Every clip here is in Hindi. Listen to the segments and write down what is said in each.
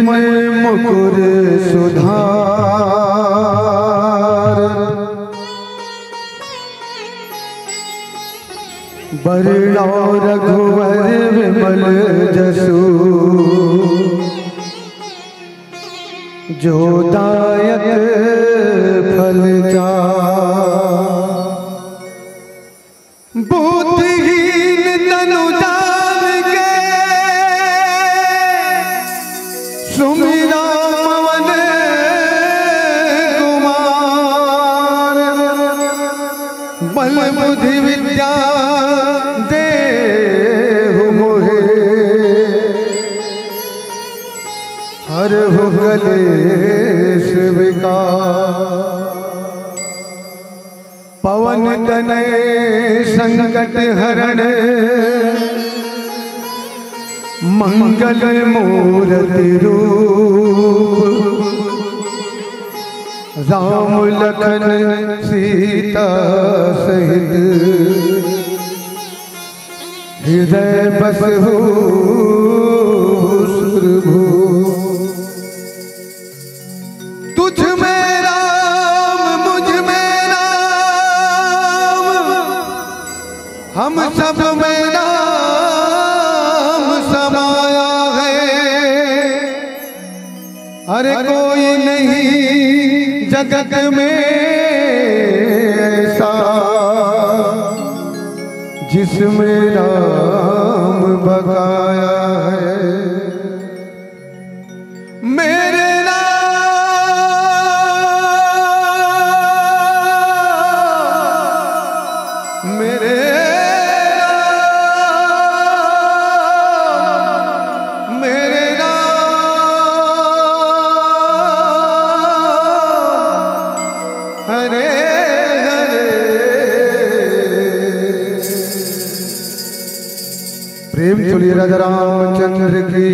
मन मुकुर सुधार बरना रघुवर विमल जसु जो दायक फल जा बुद्धिहीन तनु जान के सुमिरा पवन कुमार बल बुद्धि विद्या देहु मोहे हरहु कलेश विकार पवन तनय संकट हरण मंगल मूर्ति रूप राम लखन सीता सहित हृदय बसहु सुरभू तुझ में राम मुझ में राम हम सब में राम समाया है अरे कोई नहीं जगत में ऐसा जिसमें राम बकाया है मेरे प्रेम चलिए राजा रामचंद्र की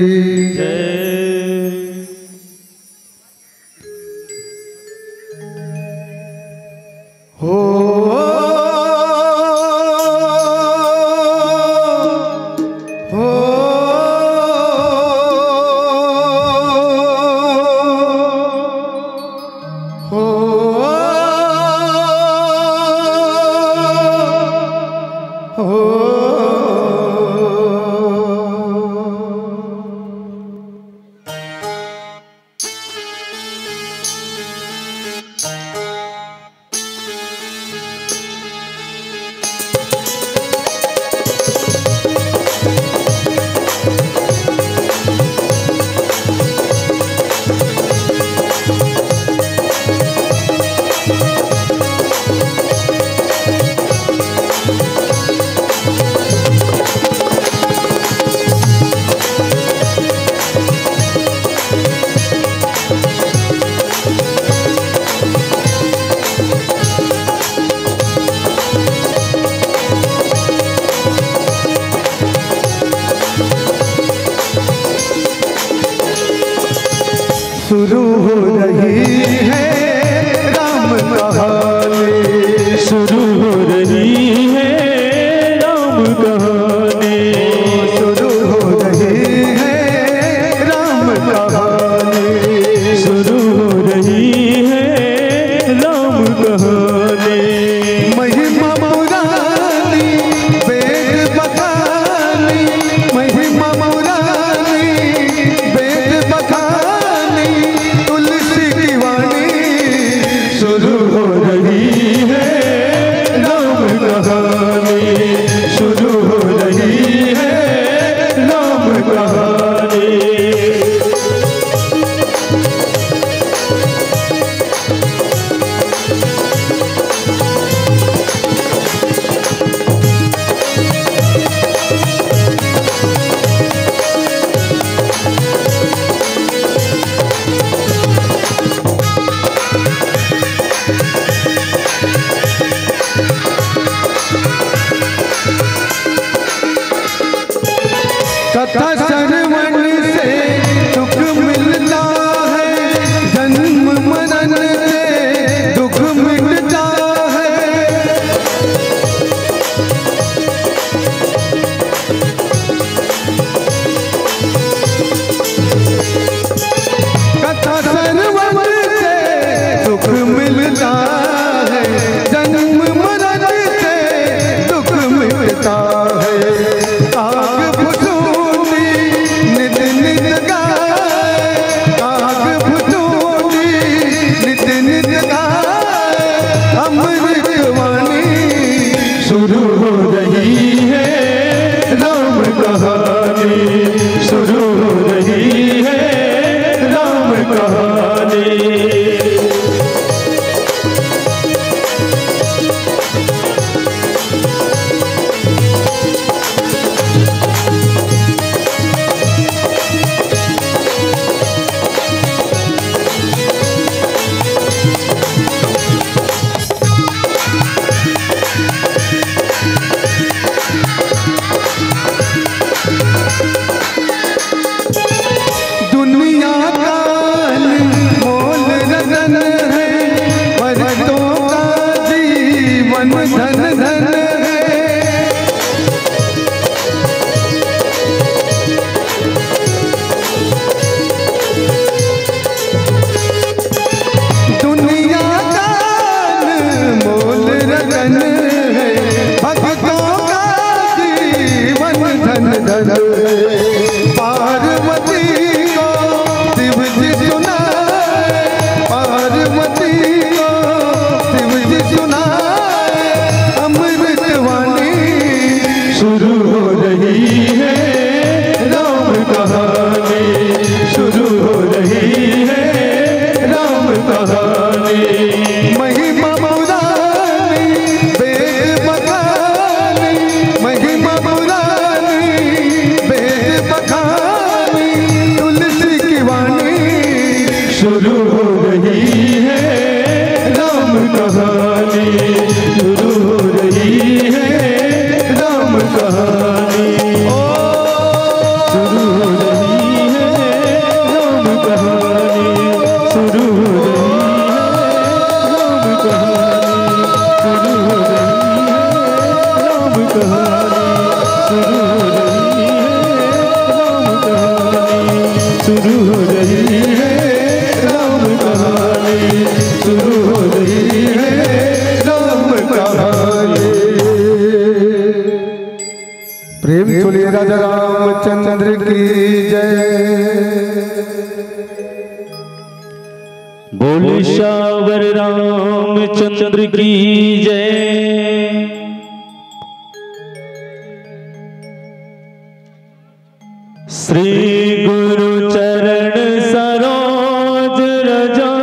हो धन धन है। दुनिया का मोल रतन है, भक्तों का जीवन धन धन है। पार्वती को शिव जी सुनाए, पार्वती को शिव जी सुनाए। अमृतवाणी शुरू हो रही है, राम कहानी शुरू हो रही है, राम कहानी। महिमा पुरानी वेद बखानी, महिमा पुरानी वेद बखानी। तुलसी की वाणी शुरू हो रही है, राम कहानी शुरू हो रही है, राम कहानी। शुरू हो रही है, राम कहानी शुरू हो शुरू हो रही है, राम कहानी शुरू हो रही है, राम कहानी। प्रेम चोलिए राजा रामचंद्र की जय। बोल श्यावर रामचंद्र की जय। श्री गुरु चरण सरोज रजा,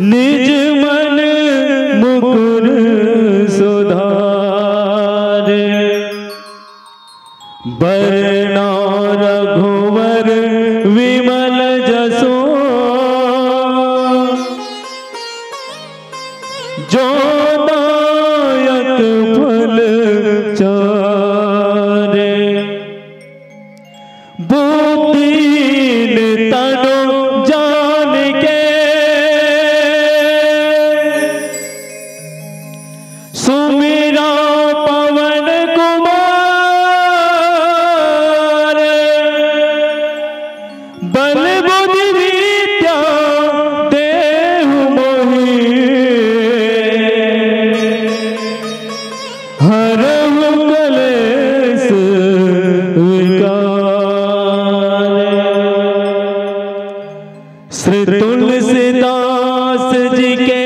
निज मन मुकुर सुधार। बरना रघुवर विमल जसो, जो दायक फल चारे। बुद्धिहीन तनु जान के, सुमिरा पवन कुमार। बल बुद्धि विद्या देहु मोहि, हरहु कलेश विकार। श्री तुलसीदास जी के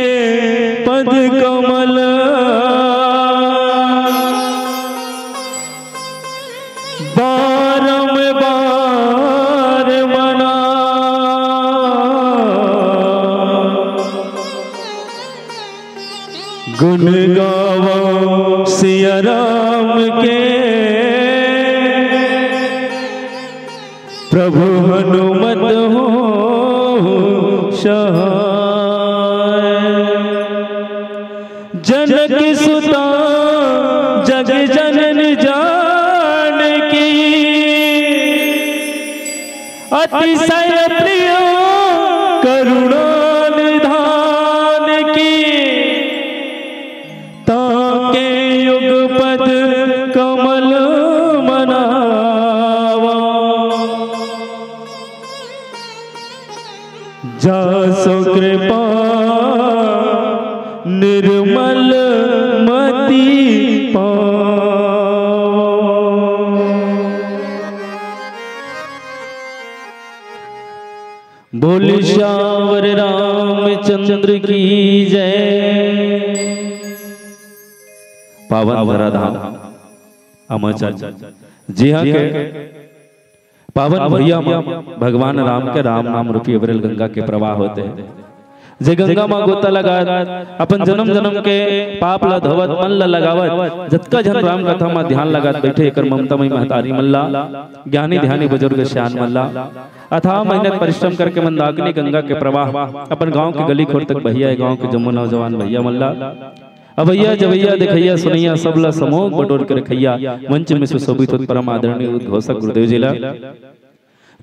पद कमल, बारंबार मना। गुण गावो सिया राम के, प्रभु हनुमत हो सहाय। जनक सुता जग जनन जानकी, अतिशय प्रिय करुणा निधान की। ताके युगपद कमल मनावा, जासो कृपा निर्मल मति पाओ। बोल श्यावर रामचंद्र की जय। पावन धराधाम अमरचल जी हाँ के पावन भैया भगवान राम के राम नाम रूपी अविरल गंगा के प्रवाह होते हैं। जे गंगा माँ गोता लगा अपन जन्म जन्म के पाप ला धोवत मन ला लगावत, जतका जन राम कथा में ध्यान लगात बैठे एकर ममतामयी महतारी मल्ला, ज्ञानी ध्यानी बुजुर्ग श्यान मल्ला अथाह मेहनत परिश्रम करके मंदाकिनी गंगा के प्रवाह अपन गांव के गली खोर तक भैया, गांव के जम्मू नौजवान भैया मल्ला अभैया जवैया देखैया सुनैया सबला समूह बटोर कर रखैया। मंच में सुशोभित परम आदरणीय उद्घोषक गुरुदेव जिला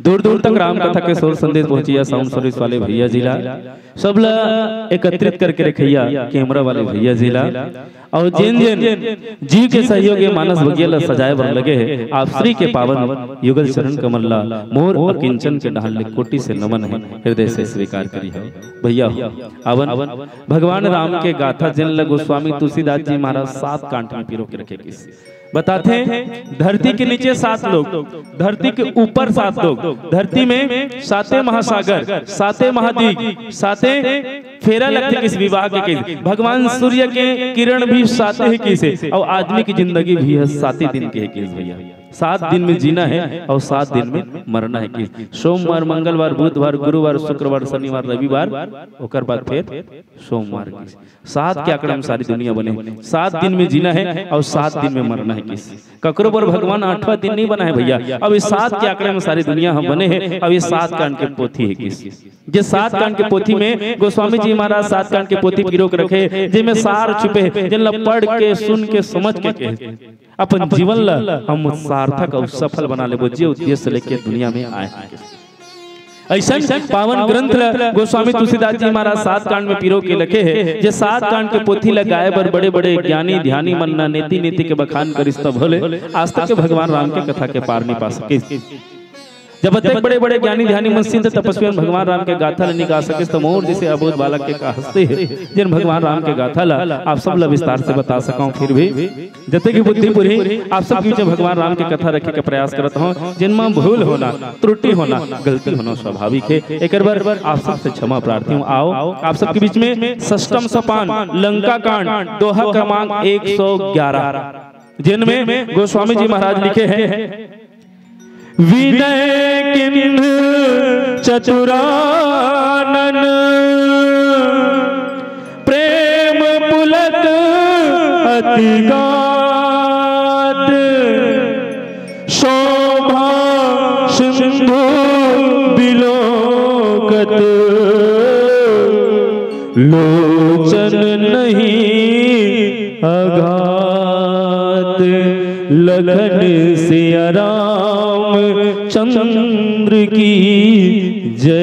दूर दूर तक राम कथा के शोर संदेश पहुंचिया। साउंड सर्विस वाले भैया जिला सब ला एकत्रित करके रखिया, कैमरा वाले भैया जिला और जिन जिन जीव के सहयोग मानस बगिया सजाए बर लगे है। आप श्री के पावन युगल चरण कमल्ला मोर और किंचन के ढाल कोटि से नमन है, हृदय से स्वीकार करी है भैया। अवन भगवान राम के गाथा जिन गोस्वामी तुलसीदास जी महाराज 7 कांट में पिरो के रखे किस बताते हैं। धरती के नीचे 7 लोग, धरती के ऊपर 7 लोग, धरती में 7 महासागर, 7 महाद्वीप, 7 फेरा लगते किस विवाह के किस, भगवान सूर्य के किरण भी 7 ही किस, और आदमी की जिंदगी भी है 7 दिन के किस भैया। 7 दिन में जीना है और 7 दिन में मरना है कि सोमवार, मंगलवार, बुधवार, गुरुवार, शुक्रवार, शनिवार, रविवार, ओकर बाद फिर सोमवार। 7 के आंकड़ा में सारी दुनिया बने। 7 दिन में जीना है और 7 दिन में मरना है किस। ककरो पर भगवान 8वां दिन नहीं बना है भैया। अब इस 7 के आंकड़े में सारी दुनिया हम बने हैं। अब ये 7 कांड के पोथी है किस, जे 7 कांड के पोथी में गोस्वामी जी महाराज 7 कांड के पोथी पिरो के रखे, जिनमें सार छुपे, जिन पढ़ के सुन के समझ के अपन जीवन ला हम सार्थक और सफल बना ले, जे उद्देश्य लेके दुनिया में आए। ऐसा पावन ग्रंथ गोस्वामी तुलसीदास जी महाराज 7 कांड में पिरो के लखे है। जे 7 कांड के पोथी लगाए बर बड़े बड़े ज्ञानी ध्यानी मनना नीति नीति के बखान करिस तब भले आज तक के भगवान राम के कथा के पार नहीं पा सके। जब तक बड़े बड़े ज्ञानी ध्यानी मन सिद्ध तपस्वी भगवान राम के गाथा ला निकाल सके तो मोर जैसे अबोध बालक के का हंसते है, जिन भगवान राम के गाथा ला आप सब ला विस्तार से बता सकाऊं। फिर भी जते की बुद्धि पूरी आप सब बीच भगवान राम की कथा रखे के प्रयास करत हूं। जिनमें भूल होना, त्रुटि होना, गलती होना स्वाभाविक है। एक बार आप सबसे क्षमा प्रार्थी हूं। आओ आप सबके बीच में षष्टम सोपान लंका कांड दोहा क्रमांक 111, जिनमें गोस्वामी जी महाराज लिखे हैं, विनय किन्ह चतुरानन प्रेम पुलक अतिगाध शोभा सिंधु बिलोकत लोचन नहीं अघात लखन सिया राम चंद्र की जय।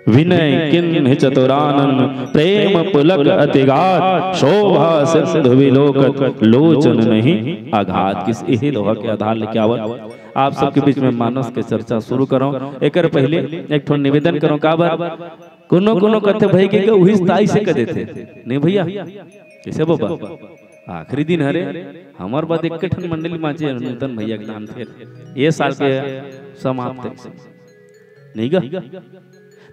विनय किन्ह चतुरानन प्रेम पुलक अतिगात शोभा सिंधु विलोकत लोचन नहीं आघात। किस यही दोहा के आधार लेके आवत आप सबके बीच में मानस के चर्चा शुरू करो। एक पहले एक थोड़ा निवेदन करो का बार कोनो कहते भाई के वही स्थाई से कह देते नहीं भैया कैसे बाबा आखिरी दिन हरे हमार बाद एक ठन मंडली माचे नूतन भैया के नाम थे ये साल के समाप्त नहीं गा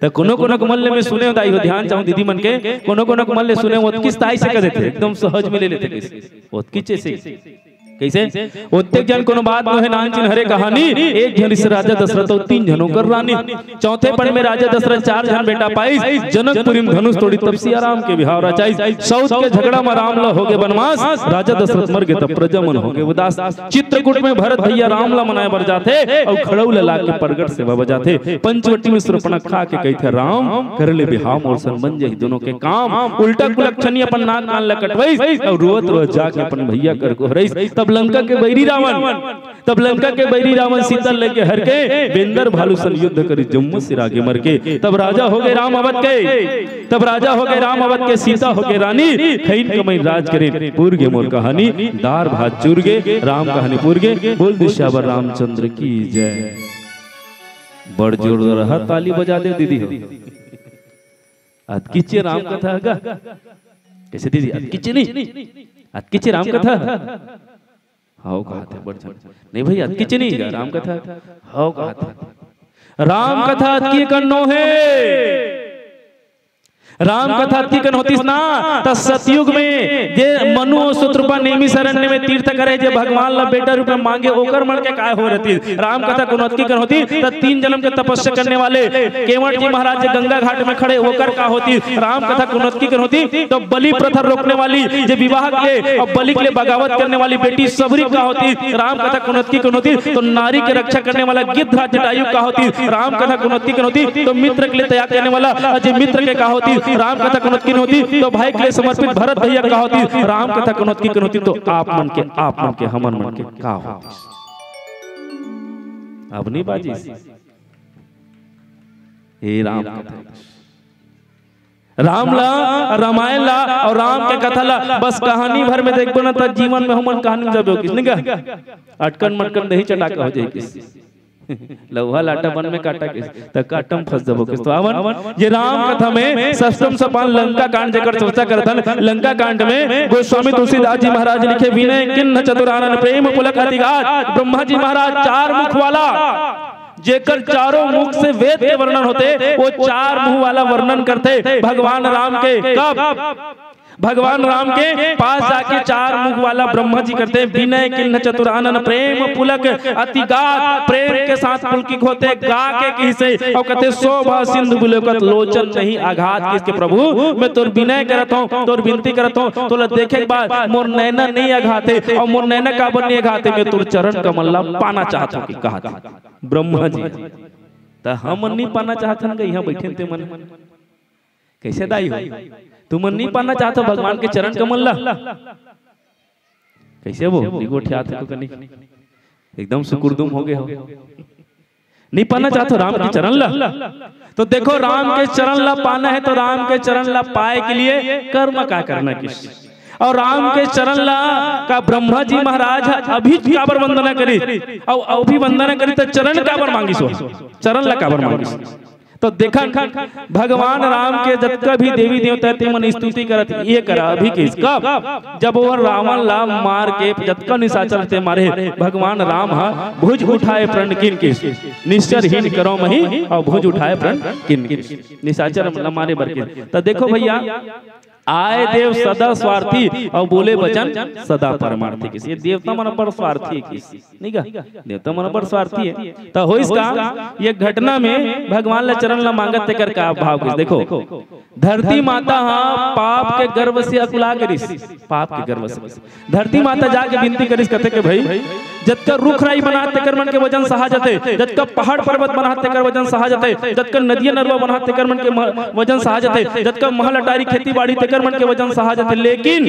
तो कोनो कमल्ले में सुने दाई हो ध्यान चाहूं दीदी मन के कोनो कमल्ले सुने वो किस ताई से कर देते एकदम सहज में ले लेते कैसे वो किचे कैसे उत्तेक जन कोनो बात नो है नान चिन्ह हरे कहानी। एक जन इस राजा दशरथ और 3 जनों कर रानी। चौथे पढ़ में राजा दशरथ 4 जन बेटा पाई। जनकपुरी में धनुष तोड़ी तब सिया राम के विहाव रचाई। सौत के झगड़ा में राम ला हो गए बनवास। राजा दशरथ मर गए तब प्रजा मन हो गए उदास। चित्रकूट में भरत भैया राम ला मनाए बर जाते और खड़ौल ला के परगट सेवा बजाते। पंचवटी में सुरपणखा के कही थे राम कर ले विहाव और संबंध यही दोनों के काम। उल्टा कुलक्षणी अपन नाक कान ला कटवाई और रोवत रोज जाके अपन भैया कर को हरई। तब लंका के बैरी रावण सीता लेके हर के बेंदर भालू सन युद्ध करी जम्मू सिर आगे मर के। तब राजा हो गए राम अवध के सीता हो गए रानी। खैन कमई राज करे पूर गे मोर कहानी। दार भात चूर गे राम कहानी पूर गे। बोल दिशावर रामचंद्र की जय। बड़ जोर रहा ताली बजा दे दीदी हो अद किचे राम कथा गा कैसे दीदी अद किचे नहीं अद किचे राम कथा हाउ कहा था बड़ नहीं भैया किचे नहीं राम कथा हाउ कहा था राम कथा की कन्नो है। राम कथा तीकन होतीस ना त सतयुग में जे मनु और शत्रुपा नेमी शरण्य में तीर्थ करे जे भगवान ला बेटा रूप में मांगे ओकर मन के काय हो रहती। राम कथा कुनोत्की कर होती त 3 जन्म के तपस्या करने वाले केवट जी महाराज जे गंगा घाट में खड़े ओकर का होती। राम कथा कुनोत्की कर होती तो बलि प्रथा रोकने वाली जे विवाह के और बलि के लिए बगावत करने वाली बेटी सबरी का होती। राम कथा कुनोत्की कर होती तो नारी की रक्षा करने वाला गिद्धराज जटायु का होती। राम कथा कुनोत्की कर होती तो मित्र के लिए त्याग करने वाला जे मित्र के का होती। राम कथा कुनोत्की होती तो भाई के लिए समर्पित भरत भैया का होती। राम कथा कुनोत्की होती तो आप मन के हमन मन के का होती। अब नहीं बाजी। हे राम राम ला रामायण ला और राम के कथा ला बस कहानी भर में देखो ना तो जीवन में हम कहानी जब हो किसने का अटकन मटकन दही चटाका हो जाए किस लौहा लाटा बन में काटा किस तक काटम फंस जबो किस। तो अवन ये राम कथा में सष्टम सोपान लंका कांड जेकर चर्चा करतन। लंका कांड में गोस्वामी तुलसीदास जी महाराज लिखे विनय किन्न चतुरानन प्रेम पुलक अतिगात। ब्रह्मा जी महाराज 4 मुख वाला जेकर चारों मुख से वेद के वर्णन होते वो 4 मुंह वाला वर्णन करते भगवान राम के। कब भगवान राम के पास जाके 4 मुख वाला ब्रह्मा जी करते हैं विनय किन्न चतुरानन प्रेम पुलक अतिगात। प्रेम के साथ पुलकित होते गा के किसे और कहते शोभा सिंधु बुलकत लोचन नहीं आघात किसके प्रभु मैं तोर विनय करत हूं तोर विनती करत हूं तोला देखे के बाद मोर नैना नहीं आघाते और मोर नैना काबर नहीं आघाते मैं तोर चरण कमल पाना चाहत हूं कि कहा ब्रह्मा जी। त हम नहीं पाना चाहत हन यहां बैठे ते मन कैसे दाई हो तुम नहीं पाना चाहते भगवान के चरण कमल ला कैसे वो निगो ठियात को कनी एकदम सुकुरदुम हो गए हो नहीं पाना चाहते राम के चरण ला। तो देखो राम के चरण ला पाना है तो राम के चरण ला पाए के लिए कर्म का करना किस और राम के चरण ला का ब्रह्मा जी महाराज अभी काबर वंदना करी और अभी वंदना करी तो चरण काबर मांगी सो चरण ला काबर मांगी। तो देखा भगवान राम के जतका भी देवी देवता ते मन स्तुति करत ये करा अभी किस कब जब वो रावण ला मार के जतका निशाचर ते मारे भगवान राम हा भुज उठाए प्रण किन किस निश्चरहीन करो मही और भुज उठाए प्रण किन किस निशाचर मारे बर के। तो देखो भैया आए देव सदा स्वार्थी और बोले वचन सदा परमार्थी किस ये देवता मन पर स्वार्थी किस नहीं का देवता मन पर स्वार्थी है। तो हो इसका ये घटना में भगवान ला चरण ला मांगत कर का भाव किस देखो धरती माता हाँ पाप के गर्भ से अकुला करिस पाप के गर्भ से धरती माता जाके विनती करिस कहते के भाई जतका रुख राई बनाते कर मन के वजन सहा जाते जतका पहाड़ पर्वत बनाते कर वजन सहा जाते जतका नदियां नरवा बनाते कर मन के वजन सहा जाते जतका महल अटारी खेती बाड़ी ते कर मन के वजन सहा जाते। लेकिन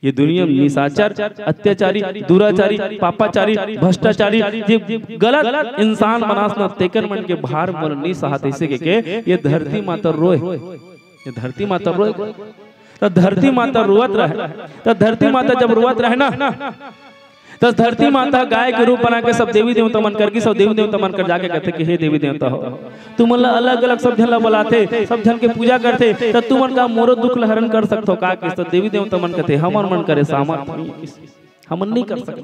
ये दुनिया में निशाचर अत्याचारी दुराचारी पापाचारी भ्रष्टाचारी ये गलत इंसान बनास न तेकर मन के भार मन नहीं सहाते इसे के ये धरती माता रोए ये धरती माता रोए। तो धरती माता रोवत रहे तो धरती माता जब रोवत रहे ना तो धरती माता गाय के रूप बना के सब देवी देवता मन करके सब देवी देवता मन कर जाके कहते कि हे देवी देवता हो तुम अलग अलग सब झन बुलाते सब झन के पूजा करते तो तुम का मोरो दुख हरण कर सकते हो का तो देवी देवता मन कहते हमर मन करे सामर्थ हम नहीं कर सकते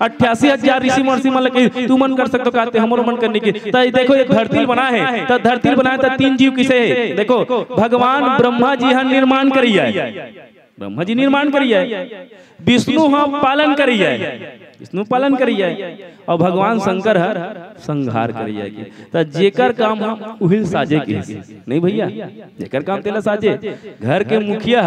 88,000 ऋषि महर्षि मन लगे तू मन कर सकते हो कहते हमरो मन करने की। तो देखो एक धरती बना है तो धरती बनाए तो 3 जीव किसे है देखो भगवान ब्रह्मा जी हन निर्माण करिए ब्रह्मा जी निर्माण करिए विष्णु हम पालन करिए विष्णु पालन करिए और भगवान शंकर हर संहार करिए। तो जेकर काम हम उहिल साजे के नहीं भैया जेकर काम तेला साजे घर के मुखिया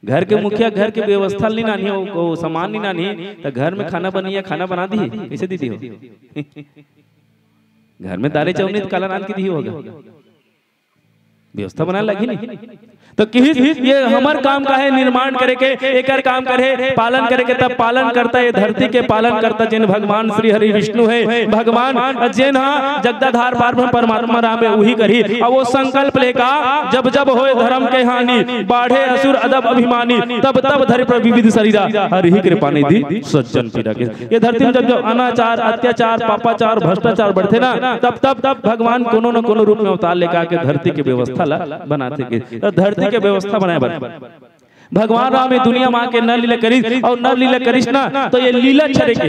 घर के व्यवस्था नहीं नानी हो सामान नहीं नानी तो घर में खाना बनिया खाना बना दी कैसे दीदी हो घर में दाले चावल नहीं काला नान की दी होगा व्यवस्था बनाने लगी नहीं। तो ये हमार काम का है निर्माण करे के एकर काम करे पालन करे के तब पालन करता है धरती के पालन करता जिन भगवान श्री हरि विष्णु है भगवान जिन जगदाधार पार परमात्मा राम है वही करी और वो संकल्प लेका जब जब होए धर्म के हानि बाढ़े असुर अदब अभिमानी तब तब धरि पर विविध शरीरा हरि ही कृपा निधि सज्जन पीड़ा के। ये धरती में जब जब अनाचार अत्याचार पापाचार भ्रष्टाचार बढ़ते ना तब तब तब भगवान कोनो न कोनो रूप में अवतार लेकर के धरती की व्यवस्था बनाते के धरती के व्यवस्था बनाए भगवान राम दुनिया मां के न लीला करिस और न लीला करिस ना तो ये लीला छरे के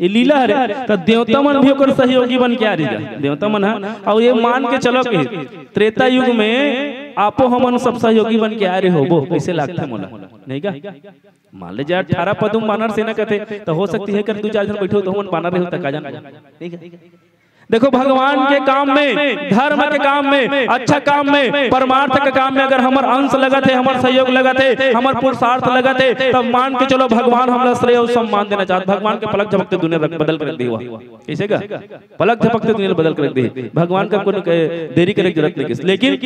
ये लीला हरे तो देवता मन भी ओकर सहयोगी बन के आ रही देवता मन है और ये मान के चलो के त्रेता युग में आपो हमन सब सहयोगी बन के आ रहे हो वो कैसे लागते मोला नहीं का मान ले जा 18 पदुम बानर सेना कहते तो हो सकती है कर 2-4 जन बैठो तो हमन बानर रहे हो तक का जान नहीं देखो भगवान के काम में, धर्म के काम में, अच्छा काम में, परमार्थ के काम में अगर हमार अंश लगत है, हमार सहयोग लगत है, हमार पुरुषार्थ लगत है, तब मान के चलो भगवान हमरा श्रेय और सम्मान देना चाहते। भगवान के पलक झपकते दुनिया बदल कर दी हुआ कैसे का पलक झपकते दुनिया बदल कर दी। भगवान का कोई देरी करे की जरूरत नहीं किस, लेकिन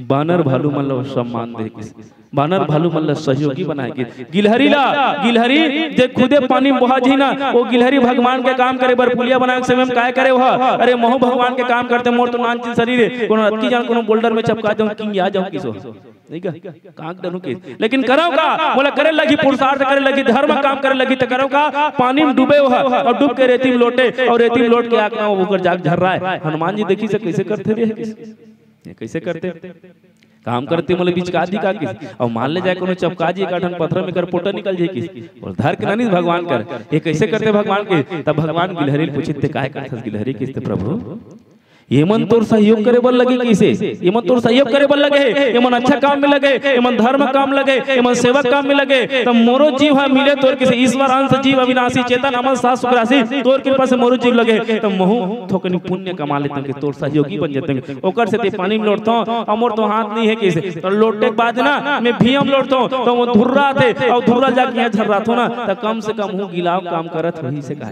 बानर भालू मन लो सम्मान दे किस, बानर भालू मन लो सहयोगी बनाए। गिलहरी ला गिलहरी जे खुदे पानी में बहा जी ना, वो गिलहरी भगवान के काम करे बर पुलिया बनाए समय में काय करे वह, अरे मोह भगवान के काम करते मोर तो नान शरीर है, कोनो अति जान कोनो बोल्डर में चपका जाऊं कि आ जाऊं किसो नहीं का कांक डनु के, लेकिन करो का बोला करे लगी पुरुषार्थ करे लगी, धर्म काम करे लगी तो करो का पानी में डूबे हुआ और डूब के रेती में लोटे और रेती में लोट के आग में ऊपर जाग झर रहा है। हनुमान जी देखी से कैसे करते रे, कैसे करते काम करते मतलब बीच का का किस और मान ले जाए कोनो चपका जी काठन पत्थर में कर पोटा निकल जाए किस और धर के नहीं भगवान कर ये कैसे करते भगवान के। तब भगवान गिलहरी पूछते काय करते गिलहरी किसते प्रभु ये मन तोर सहयोग करे बल लगे किसे, ये मन तोर सहयोग करे बल लगे, ये मन अच्छा काम में लगे, ये मन धर्म काम लगे, ये मन सेवक काम में लगे, तब मोरो जीव है मिले तोर किसे ईश्वर अंश जीव अविनाशी चेतन अमर सास सुखरासी तोर कृपा से मोरो जीव लगे, तब मोह थोकनी पुण्य कमा लेते हैं तोर सहयोगी बन जाते हैं। ओकर से ते पानी में लौटता हूं अमर तो हाथ नहीं है किसे, तो लौटने के बाद ना मैं भी हम लौटता हूं तो वो धुर्रा थे और धुर्रा जाके यहाँ झर रहा था ना, तो कम से कम हूँ गिलाव काम करत वही से कहा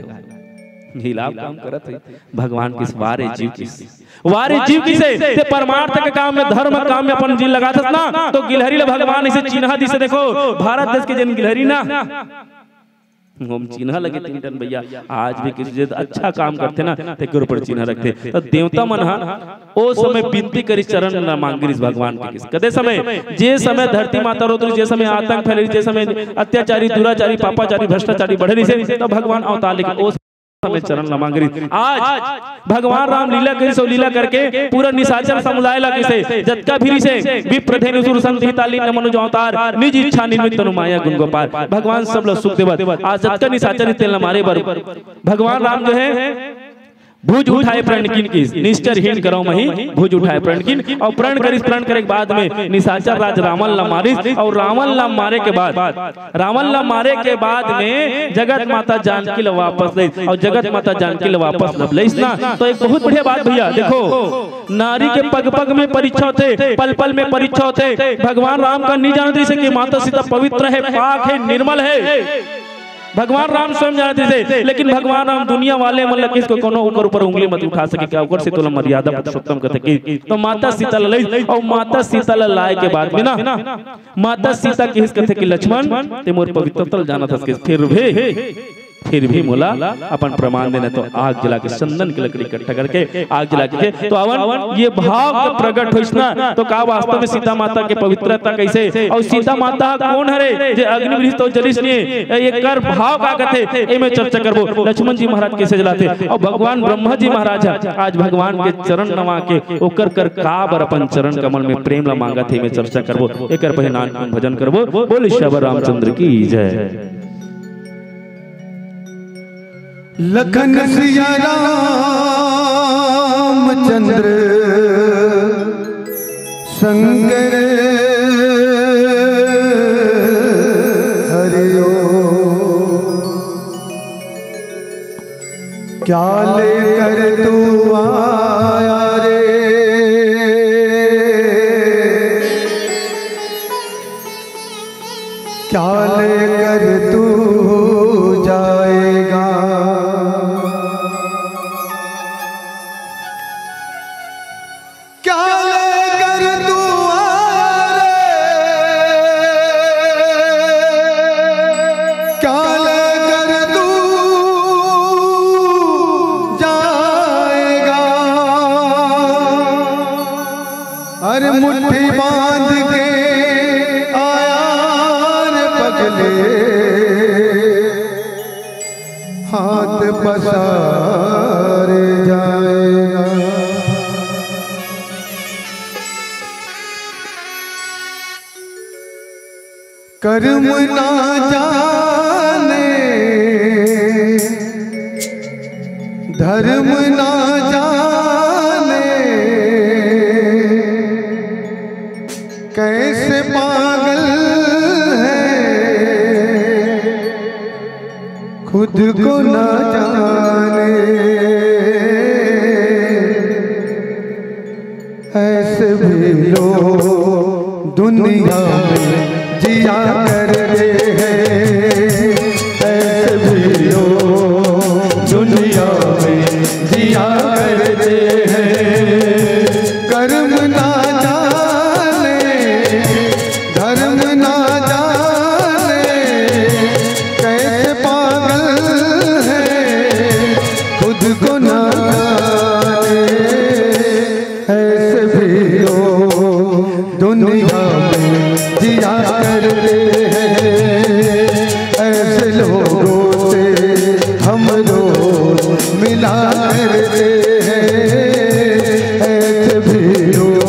गिलाव काम करत है भगवान किस वारे जीव किस वारे जीव किसे ते परमार्थ के काम में धर्म काम में अपन जी लगा था ना, तो गिलहरी ले भगवान इसे चिन्हा दी से देखो भारत देश के जन गिलहरी ना हम चिन्हा लगे 3 टन भैया आज भी किसी अच्छा काम करते ना ते के ऊपर चिन्हा रखते। तो देवता मन ओ समय विनती करी चरण न मांगिस भगवान के किस कदे समय जे समय धरती माता रोतरी जे समय आतंक फैली जे समय अत्याचारी दुराचारी पापाचारी भ्रष्टाचारी बढ़े से तो भगवान अवतार लेके ओ में चरण न मांग रही। आज भगवान राम लीला करी सो लीला करके पूरा निशाचर समुदाय लगे से जत्का भीरी से विप्रधेनु सुर संहिताली न मनुज अवतार निज इच्छा निमित्त तनु माया गुण गोपाल भगवान सब लोग सुख देवत। आज जत्का निशाचर तेल न मारे बर भगवान राम जो है भुज उठाए प्रण किन की निश्चरहीन करो मही भुज उठाए प्रण किन और प्रण करिस प्रण करे के बाद में निशाचर राज रावण ला मारिस और रावण ला मारे के बाद में जगत माता जानकी ला वापस ले और जगत माता जानकी ला वापस लब लेस ना। तो एक बहुत बढ़िया बात भैया देखो नारी के पग पग में परीक्षा होते पल पल में परीक्षा होते। भगवान राम का नहीं जानते से कि माता सीता पवित्र है पाक है निर्मल है भगवान राम स्वयं जानते थे, लेकिन भगवान राम दुनिया वाले मतलब किसको कोनो ऊपर उंगली मत उठा सके क्या ऊपर से तो मर्यादा पुरुषोत्तम कहते कि तो माता सीता लई और माता सीता लाए के बाद में ना माता सीता की हिस कहते कि लक्ष्मण ते मोर पवित्रता जाना था फिर भी मोला अपन प्रमाण देने तो आग जला के चंदन की लकड़ी इकट्ठा करके आग जला के तो अवन ये भाव प्रकट होइसना तो का वास्तव में सीता माता के पवित्रता कैसे और सीता माता कौन हरे जे अग्निवृष्टि तो जलिस ने ये कर भाव का कहते ए में चर्चा करबो। लक्ष्मण जी महाराज कैसे जलाते और भगवान ब्रह्मा जी महाराज आज भगवान के चरण नवा के ओकर कर का बर अपन चरण कमल में प्रेम ला मांगा थे में चर्चा करबो। एकर पहले नाम भजन करबो। बोल श्री रामचंद्र की जय। लखन सिया रामचंद्र शंकर हरिओ क्या लेकर तू आया रे क्या लेकर तू जाएगा क्या लेकर तू क्या लेकर तू जाएगा अरे मुट्ठी बांध के आया रे पगले हाथ पसारे जाएगा कर्म ना जाने धर्म ना जाने कैसे पागल है खुद को ना जाने ऐसे भी लोग दुनिया में जिया करते हैं, ऐसे भी लोग दुनिया में जिया करते हैं। कर्म ना जाने धर्म ना जाने कैसे पागल है खुद को ना जाने, ऐसे भी लोग दुनिया में जिया करते हैं। ऐसे लोगों से हम रोज मिला करते हैं, ऐसे भी लोग।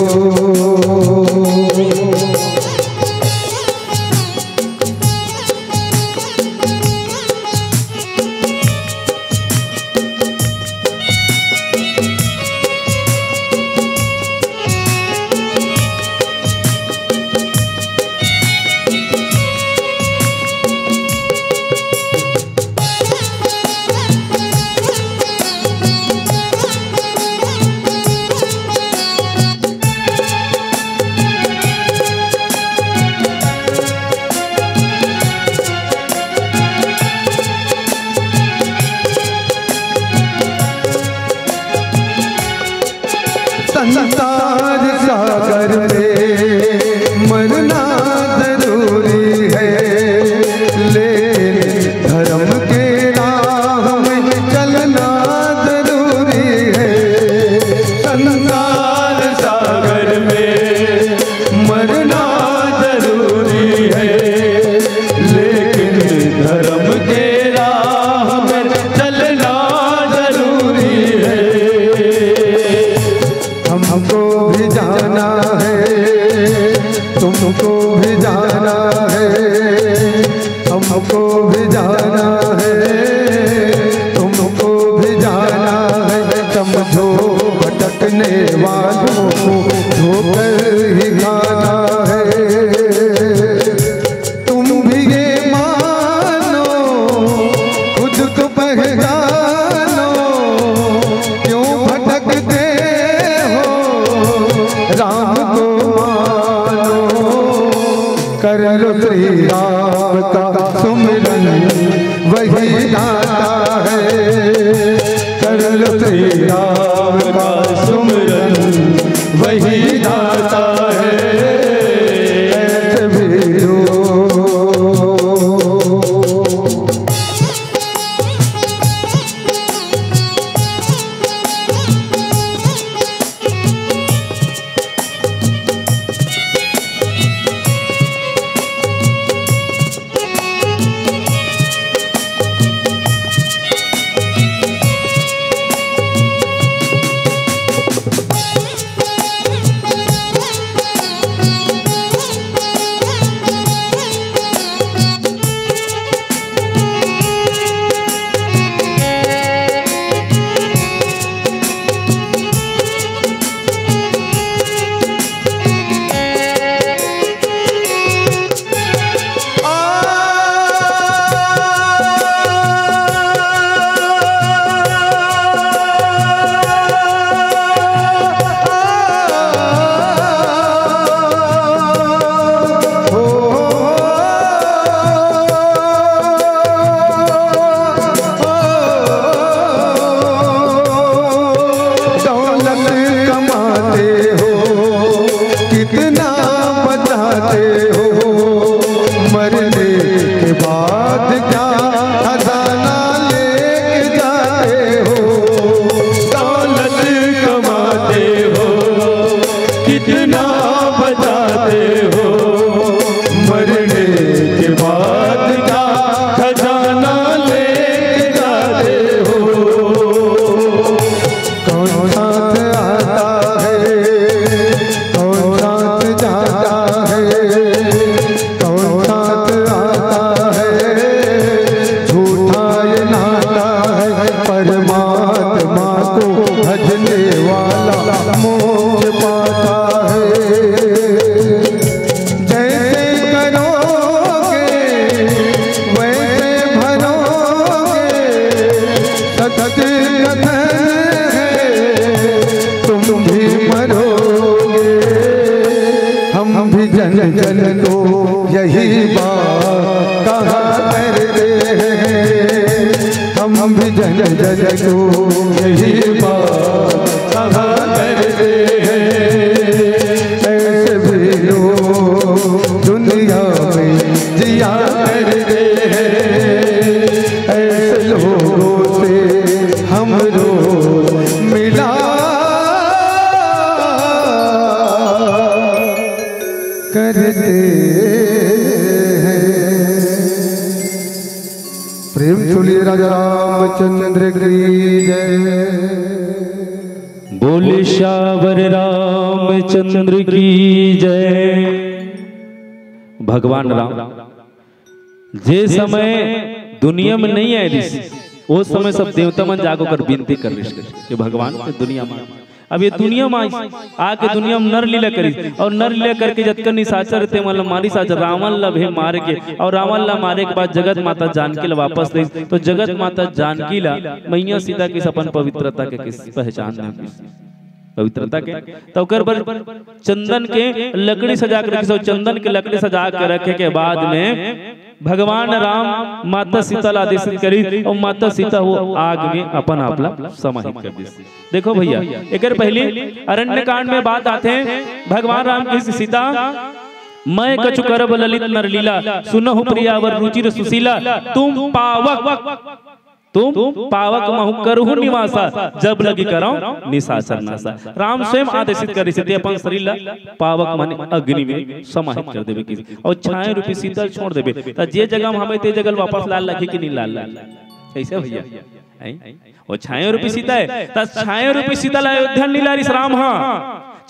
संसार सागर में मरना जरूरी है, लेकिन धर्म के राह में चलना जरूरी है। संसार सागर में मरना जरूरी है, लेकिन धर्म के राह में चलना जरूरी है। हमको भी जाना है, तुमको भी जाना है, हमको भी जाना है, तुमको भी जाना है। समझो भटकने वालों को धोकर ही खाना है। तुम भी ये मानो खुद को पहचानो, क्यों भटकते राम को मानो। कर लो श्री राम का सुमिरन वही दाता है, कर लो श्री राम का सुमिरन वही दाता है, ऐसे भी लोग। कितना बचाते हो, मरने के बाद क्या खजाना लेके जाते हो। दौलत कमाते हो, कितना बचाते हो, मरने के बाद क्या खजाना लेके जाते हो। कौन साथ आता है, कौन साथ जाता है, कौन साथ आता है, झूठा ये नाता है। परमात्मा को भजने वाला मोक्ष पाता है। दशरथ को यही बात कहा करते हैं। ऐसे भी लोग दुनिया में जिया करते हैं। ऐसे लोगों से हम रोज मिला करते हैं। प्रेम चोलिए राजा रामचंद्र की जय। बोले श्यावर रामचंद्र की जय। भगवान राम जे समय दुनिया में नहीं आए वो समय सब देवता मन जागो कर विनती कर रहे कि भगवान के दुनिया में अब ये दुनिया में आके दुनिया में नर लीला करी और नर लीला करके जतकर निशाचर थे मतलब मारी साचर रावण ला भे मार के और रावण ला मारे के बाद जगत माता जानकी ला वापस दे तो जगत माता जानकी ला मैया सीता की अपन पवित्रता के किस पहचान पवित्रता के तो कर चंदन के लकड़ी सजा के रखे चंदन के लकड़ी सजा के रखे के बाद में भगवान राम माता सीता ला आदेश करी और माता सीता वो आग में अपन आपला समाहित कर दी। देखो भैया एक पहले अरण्य कांड में बात आते हैं भगवान राम की सीता मैं कछु करब ललित नर लीला सुनहु प्रियावर रुचिर सुशीला तुम पावक महु करहु निवासा जब लगी करो निशाचर नासा। राम स्वयं आदेशित करी से अपन शरीर ला पावक माने अग्नि में समाहित कर देवे की और छाया रूपी शीतल छोड़ देवे त जे जगह में हमें ते जगह वापस लाल लगी कि नहीं लाल ऐसे भैया और छाया रूपी सीता है त छाया रूपी सीता ला अयोध्या नीलारी राम हां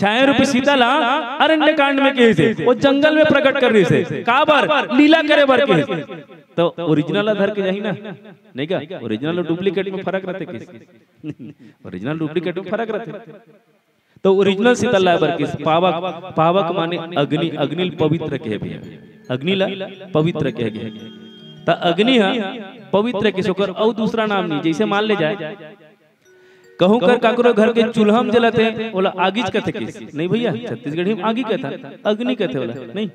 छाया रूपी सीता ला अरण्य कांड में कहे से वो जंगल में प्रकट कर रही से काबर लीला करे बर के तो ओरिजिनल धर के जाही ना नहीं का ओरिजिनल और डुप्लीकेट में फर्क रहते किस ओरिजिनल डुप्लीकेट में फर्क रहते तो ओरिजिनल सीता ला बर किस पावक पावक माने अग्नि अग्नि पवित्र कहे भैया अग्नि ला पवित्र कहे गए त अग्नि है पवित्र के सोकर और दूसरा नाम नहीं जैसे मान ले जाए कहूं कर काकरो घर के चूल्हा में जलाते बोला आगिज कहते किस नहीं भैया छत्तीसगढ़ी में आगी कहता अग्नि कहते बोला नहीं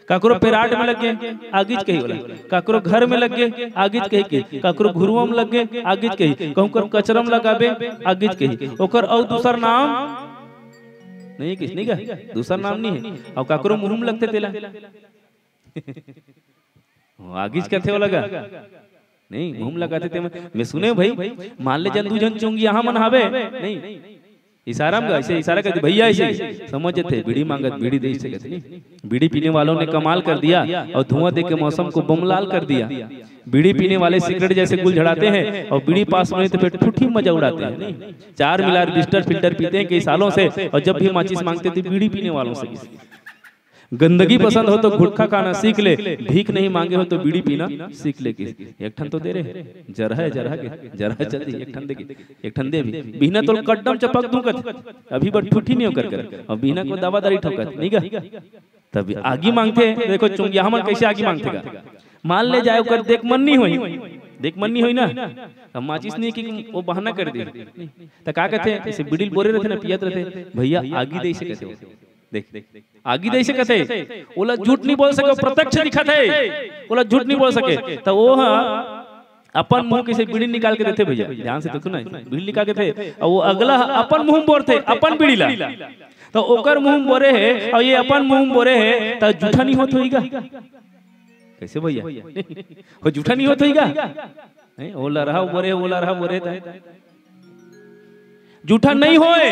काकरो पेराट में लग गए आगिज कही बोला काकरो घर में लग गए आगिज कही के काकरो घुरुआ में लग गए आगिज कही कहूं कर कचरा में लगाबे आगिज कही ओकर और दूसरा नाम नहीं किस नहीं का दूसरा नाम नहीं है और काकरो मुंह में लगते तेला आगिज कहते हो लगा नहीं मुंह में लगाते थे मैं सुने भाई मान ले जन दू जन चुंगी यहाँ मन हावे नहीं इशारा में ऐसे इशारा करते भैया ऐसे समझते थे बीड़ी मांगत बीड़ी दे से कहते नहीं बीड़ी पीने वालों ने कमाल कर दिया और धुआं देख के मौसम को बमलाल कर दिया। बीड़ी पीने वाले सिगरेट जैसे गुल झड़ाते हैं और बीड़ी पास में तो फिर ठूठी मजा उड़ाते हैं नहीं 4 मिलार बिस्टर फिल्टर पीते हैं कई सालों से और जब भी माचिस मांगते थे बीड़ी पीने वालों से गंदगी पसंद हो तो गुटखा खाना सीख ले भीख नहीं मांगे हो तो बीड़ी पीना सीख ले किस एक ठन तो दे रहे जरा है जरा के जरा जल्दी एक ठन दे एक ठन दे भी बिना तो कड्डम चपक दूं कत अभी बट ठूठी नहीं होकर कर और बिना को दावादारी ठोकत नहीं का तब आगी मांगते देखो चुंगिया हम कैसे आगी मांगतेगा मान ले जाए कर देख मन नहीं होई ना हम माचिस नहीं कि वो बहाना कर दे त का कहते ऐसे बीड़ी बोरे रहते ना पियत रहते भैया आगी दे से कहते देख आगी दे से कहते ओला झूठ नहीं बोल सके प्रत्यक्ष दिखत है ओला झूठ नहीं बोल सके तो वो अपन मुंह के से बीड़ी निकाल के देते भैया ध्यान से देखो ना बीड़ी निकाल के थे और वो अगला अपन मुंह बोरते अपन बीड़ी ला तो ओकर मुंह बोरे है और ये अपन मुंह बोरे है तो झूठा नहीं होत होईगा कैसे भैया वो झूठा नहीं होत होईगा नहीं ओला रहा बोरे झूठा नहीं होए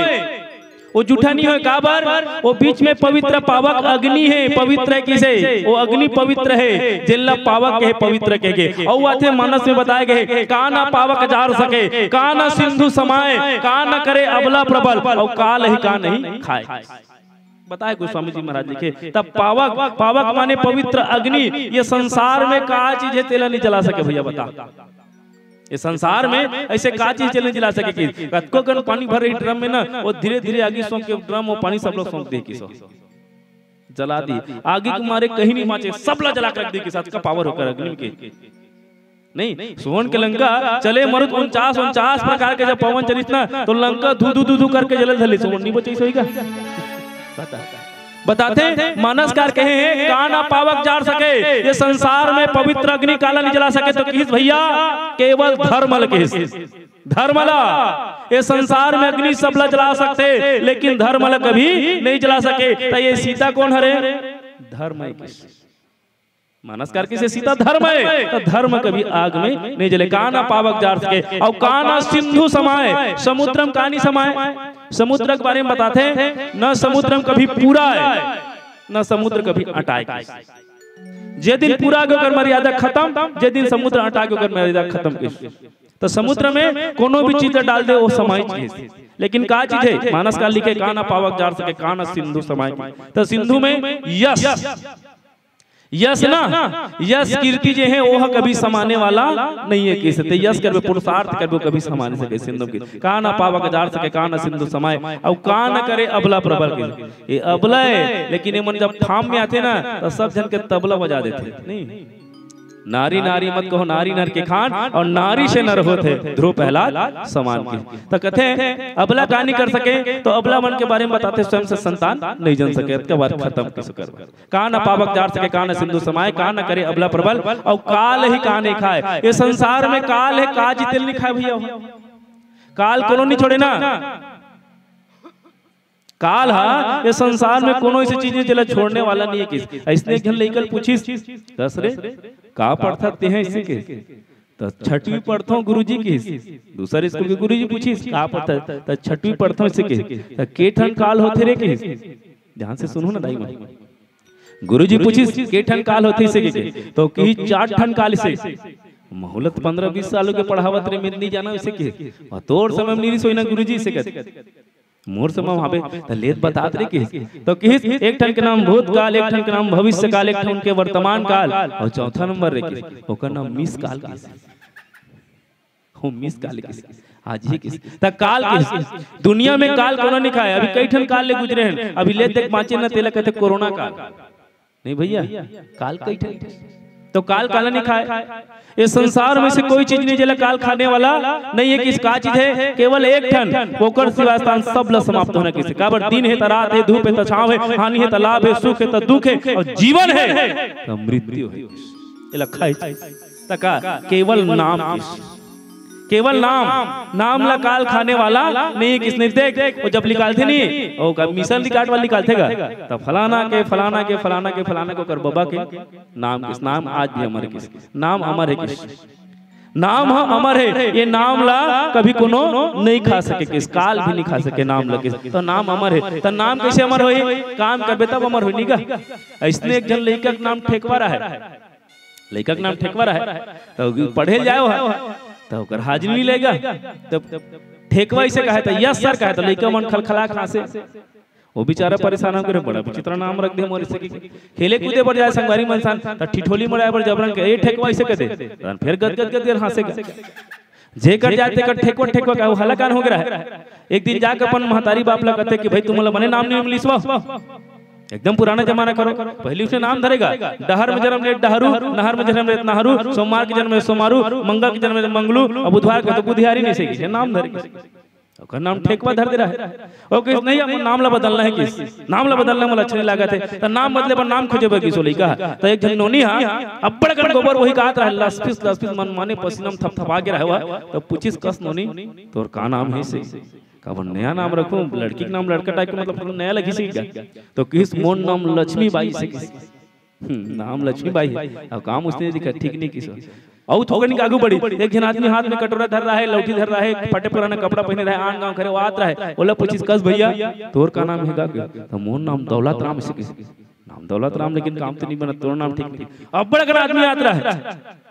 वो जूठा नहीं है काबर वो बीच में पवित्र पावक अग्नि है पवित्र किसे वो अग्नि पवित्र है जिल्ला पावक है पवित्र कहे और आते मानस में बताए गए काना पावक जार सके काना सिंधु समाए काना करे अबला प्रबल और काल ही का नहीं खाए बताए गोस्वामी जी महाराज लिखे तब पावक माने पवित्र अग्नि ये संसार में का चीज है तेला नहीं जला सके भैया बता ये संसार में ऐसे का चीज चलने जला सके कि कतको गन पानी भर रही ड्रम में ना वो धीरे धीरे आगे सोंख के ड्रम और पानी सब लोग सोंख दे किसो जला दी आगे के मारे कहीं नहीं माचे सब ला जला कर रख दी के साथ का पावर होकर अग्नि के नहीं सुवर्ण के लंका चले मरुत 49 प्रकार के जब पवन चलित ना तो लंका धू धू धू करके जले धले सुवर्ण नहीं बचे सोईगा बताते हैं मानसकार कहे हैं काना पावक जार सके ये संसार में पवित्र अग्नि काला नहीं जला सके तो किस भैया केवल धर्मल किस धर्मला ये संसार में अग्नि सबला जला सकते लेकिन धर्मला कभी नहीं जला सके। तो ये सीता कौन हरे धर्म है किस मानसकार किसे सीता धर्म है तो धर्म कभी आग में नहीं जले। काना पावक जार सके और काना सिंधु समाये समुद्रम कानी समाये समुद्र के बारे में बताते हैं न समुद्रम कभी पूरा है न समुद्र कभी अटाए। जे दिन पूरा होकर मर्यादा खत्म जे दिन समुद्र अटा होकर मर्यादा खत्म तो समुद्र में कोनो भी चीज डाल दे वो समाई चीज लेकिन का चीज है मानसकार लिखे काना पावक जार सके काना सिंधु समाये। तो सिंधु में यश ना यश कीर्ति जे है वो कभी समाने वाला नहीं है किसे ते यश करबे पुरुषार्थ करबे कभी समाने सके सिंधु की काना पावक जार सके काना सिंधु समाये और कान करे अबला प्रबल के ये अबला है लेकिन ये मन जब थाम में आते ना तो सब जन के तबला बजा देते नहीं नारी नारी मत कहो नारी नर के खान और नारी से नर होते ध्रुव प्रहलाद समान की। तो कहते हैं अबला कहानी कर सके तो अबला मन के बारे में बताते स्वयं से संतान नहीं जन सके इसके बाद खत्म किस कर कान पावक जार सके कान सिंधु समाये कान करे अबला प्रबल और काल ही कान खाए। ये संसार में काल है काज तिल नहीं खाए भैया काल कोनो नहीं छोड़े ना काल हा ये संसार में कोनो ऐसी चीज चला छोड़ने वाला नहीं है किस। इसने घन लेकर पूछी दस रे का पढ़ते हैं इसी के तो छठवीं पढ़ता हूँ गुरुजी की दूसरे स्कूल के गुरुजी पूछी का पढ़ता तो छठवीं पढ़ता हूँ इसी के के ठन काल होते रे के ध्यान से सुनो ना दाई माई गुरुजी पूछी के ठन काल होते इसी के तो की 4 ठन काल से मोहलत 15-20 सालों के पढ़ावत रे में नहीं जाना इसे के और तोर समय नहीं सोई ना गुरुजी से कहते मोर समय वहां पे लेत बतात रे के तो किस एक ठन के नाम भूतकाल एक ठन के नाम भविष्य काल एक ठन उनके वर्तमान काल और चौथा नंबर रे के ओकर नाम मिस काल के हो मिस काल के आज ही किस त काल के दुनिया में काल कोनो नहीं खाए अभी कई ठन काल ले गुजरे हैं अभी ले देख पांचे ना तेला कहते कोरोना काल नहीं भैया काल कई ठन तो काल काला नहीं खाए। इस संसार में से कोई चीज नहीं जला काल खाने वाला नहीं है कि इसका चीज है केवल एक ठन पोकर सिवा स्थान सब ल समाप्त होना किसी काबर दिन है त रात है धूप है त छांव है हानि है त लाभ है सुख है त दुख है और जीवन है त मृत्यु है ये लखाई तका केवल नाम केवल नाम ला काल खाने वाला नहीं किसने देख वो जब निकालते नहीं ओ मिशन रिकार्ड वाला निकालते गा तो फलाना के फलाना के फलाना के फलाना को कर बाबा के नाम किस नाम आज भी अमर किस नाम अमर है किस नाम अमर है ये नाम ला कभी कोनो नहीं खा सके किस काल भी नहीं खा सके नाम ला किस तो नाम अमर है तो नाम कैसे अमर होई काम करबे तब अमर होई नीगा। इसने एक जन लड़का का नाम ठेकवारा है लड़का का नाम ठेकवारा है तो पढ़े जाओ तो कर हाजिरी नहीं लेगा तब ठेकवा इसे कहा था यस सर कहा था लड़का मन खलखला खांसे वो बेचारा परेशान होकर बड़ा विचित्र नाम रख दे मोर से खेले कूदे पर जाए संगवारी मनसान त ठिठोली मराए पर जबरन के ए ठेकवा इसे कहते फिर गद हंसेगा जे कर जाते कर ठेकवा का हला कान हो गया है। एक दिन जाकर अपन महतारी बाप ला कहते कि भाई तुमला मने नाम नहीं इंग्लिशवा एकदम पुराना जमाना करो पहले उसने नाम धरेगा डहर में जन्म ले डहरू नहर में जन्म ले नहरू सोमवार के जन्म ले सोमारू मंगल के जन्म ले मंगलू और बुधवार को तो बुधियारी नहीं सही नाम धरेगा ओकर नाम ठेकवा धर दे रहा है ओके नहीं हम नाम ला बदलना है किस नाम ला बदलना मला अच्छा नहीं लगा थे तो नाम बदले पर नाम खोजे किसो लइका तो एक जन नोनी हां अब्बड़ कर गोबर वही कहत रहा लसपिस मन माने पसीनम थपथपा के रहवा तो पूछिस कस नोनी तोर का नाम है से काबर नया नाम रखूं लड़की का नाम लड़का टाइप का मतलब नया लगी सी क्या तो किस मोन नाम लक्ष्मी बाई से किस नाम लक्ष्मी बाई है अब काम उसने दिखा ठीक नहीं किस औ थोगन की आगू बढ़ी एक जन आदमी हाथ में कटोरा धर रहा है लौटी धर रहा है फटे पुराना कपड़ा पहने रहा है आन गांव करे वो आत रहा है बोला पूछिस कस भैया तोर का नाम है गा तो मोन नाम दौलत राम से किस नाम दौलत राम लेकिन काम तो नहीं बना तोर नाम ठीक नहीं। अब बड़ा आदमी आता है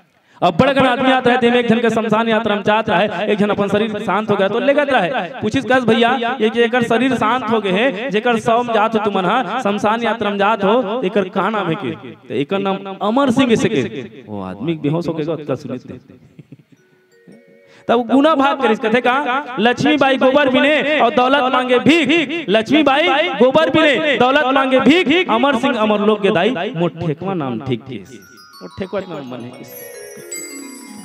अब बड़े गण आदमी आता है एक जन के शमशान यात्रा में जात रहा है एक जन अपन शरीर शांत हो गया तो लेगत रहा है पूछिस कस भैया ये जेकर शरीर शांत हो गए है जेकर सौम जात हो तुमन हां शमशान यात्रा में जात हो एकर का नाम है के तो एकर नाम अमर सिंह से के वो आदमी बेहोश हो गया उसका सुनित तब गुना भाग करिस कथे का लक्ष्मी बाई गोबर बिने और दौलत मांगे भीख लक्ष्मी बाई गोबर बिने दौलत मांगे भीख अमर सिंह अमर लोक के दाई मोठेकवा नाम ठीक ठीक मोठेकवा नाम बने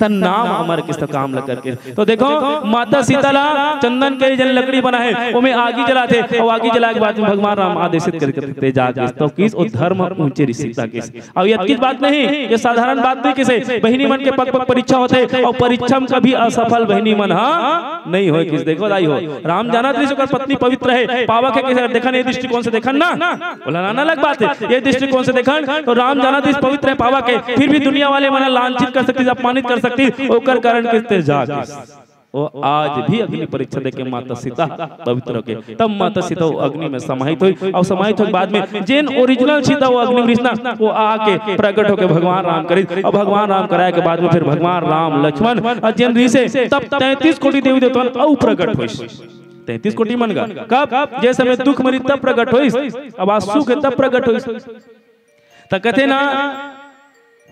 तन नाम अमर किस काम लग करके। तो देखो माता सीताला चंदन के जन लकड़ी बना है वो में आगी जलाते और आगी जला के बाद में भगवान राम आदेशित करते जाके तो किस और धर्म ऊंचे सीता किस। और ये किस बात नहीं, ये साधारण बात नहीं किसे बहिनी मन के पग पग परीक्षा होते और परीक्षा में कभी असफल बहिनी मन हाँ नहीं हो किस। देखो दाई हो राम जाना तो पत्नी पवित्र है पावा के कैसे देखा नहीं दृष्टिकोण से देखा ना बोला ना अलग बात है, ये दृष्टिकोण से देखा तो राम जाना तो पवित्र है पावा के फिर भी दुनिया वाले मना लांछित कर सकती अपमानित कर सकती ओकर कारण किसते जाग वो आज भी अग्नि परीक्षा देके माता सीता पवित्र हो गए। तब माता सीता वो अग्नि में समाहित हुई और समाहित होने बाद में जिन ओरिजिनल सीता वो अग्नि कृष्णा वो आके प्रकट होकर भगवान राम करे और भगवान राम कराए के बाद में फिर भगवान राम लक्ष्मण और जिन ऋषि तब 33 कोटि देवी देवता और प्रकट हुई। 33 कोटि मन का कब जैसे में दुख मरी तब प्रकट हुई अब आज सुख है तब प्रकट हुई। तो कहते ना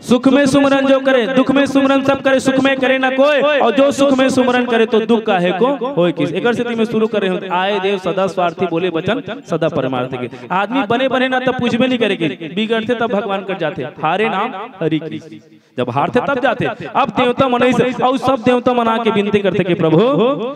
सुख में सुमरन जो करे दुख में सुमरन सब करे सुख में करे ना कोई और जो सुख में सुमरन करे तो दुख का है को होय किस। एक स्थिति में शुरू करे आए देव सदा स्वार्थी बोले वचन सदा परमार्थी के। आदमी बने बने ना तब पूछबे नहीं करेंगे बिगड़ते तब भगवान कर जाते हारे नाम हरि कृष्ण जब हारते तब जाते। अब देवता मनाई से और सब देवता मना के विनती करते कि प्रभु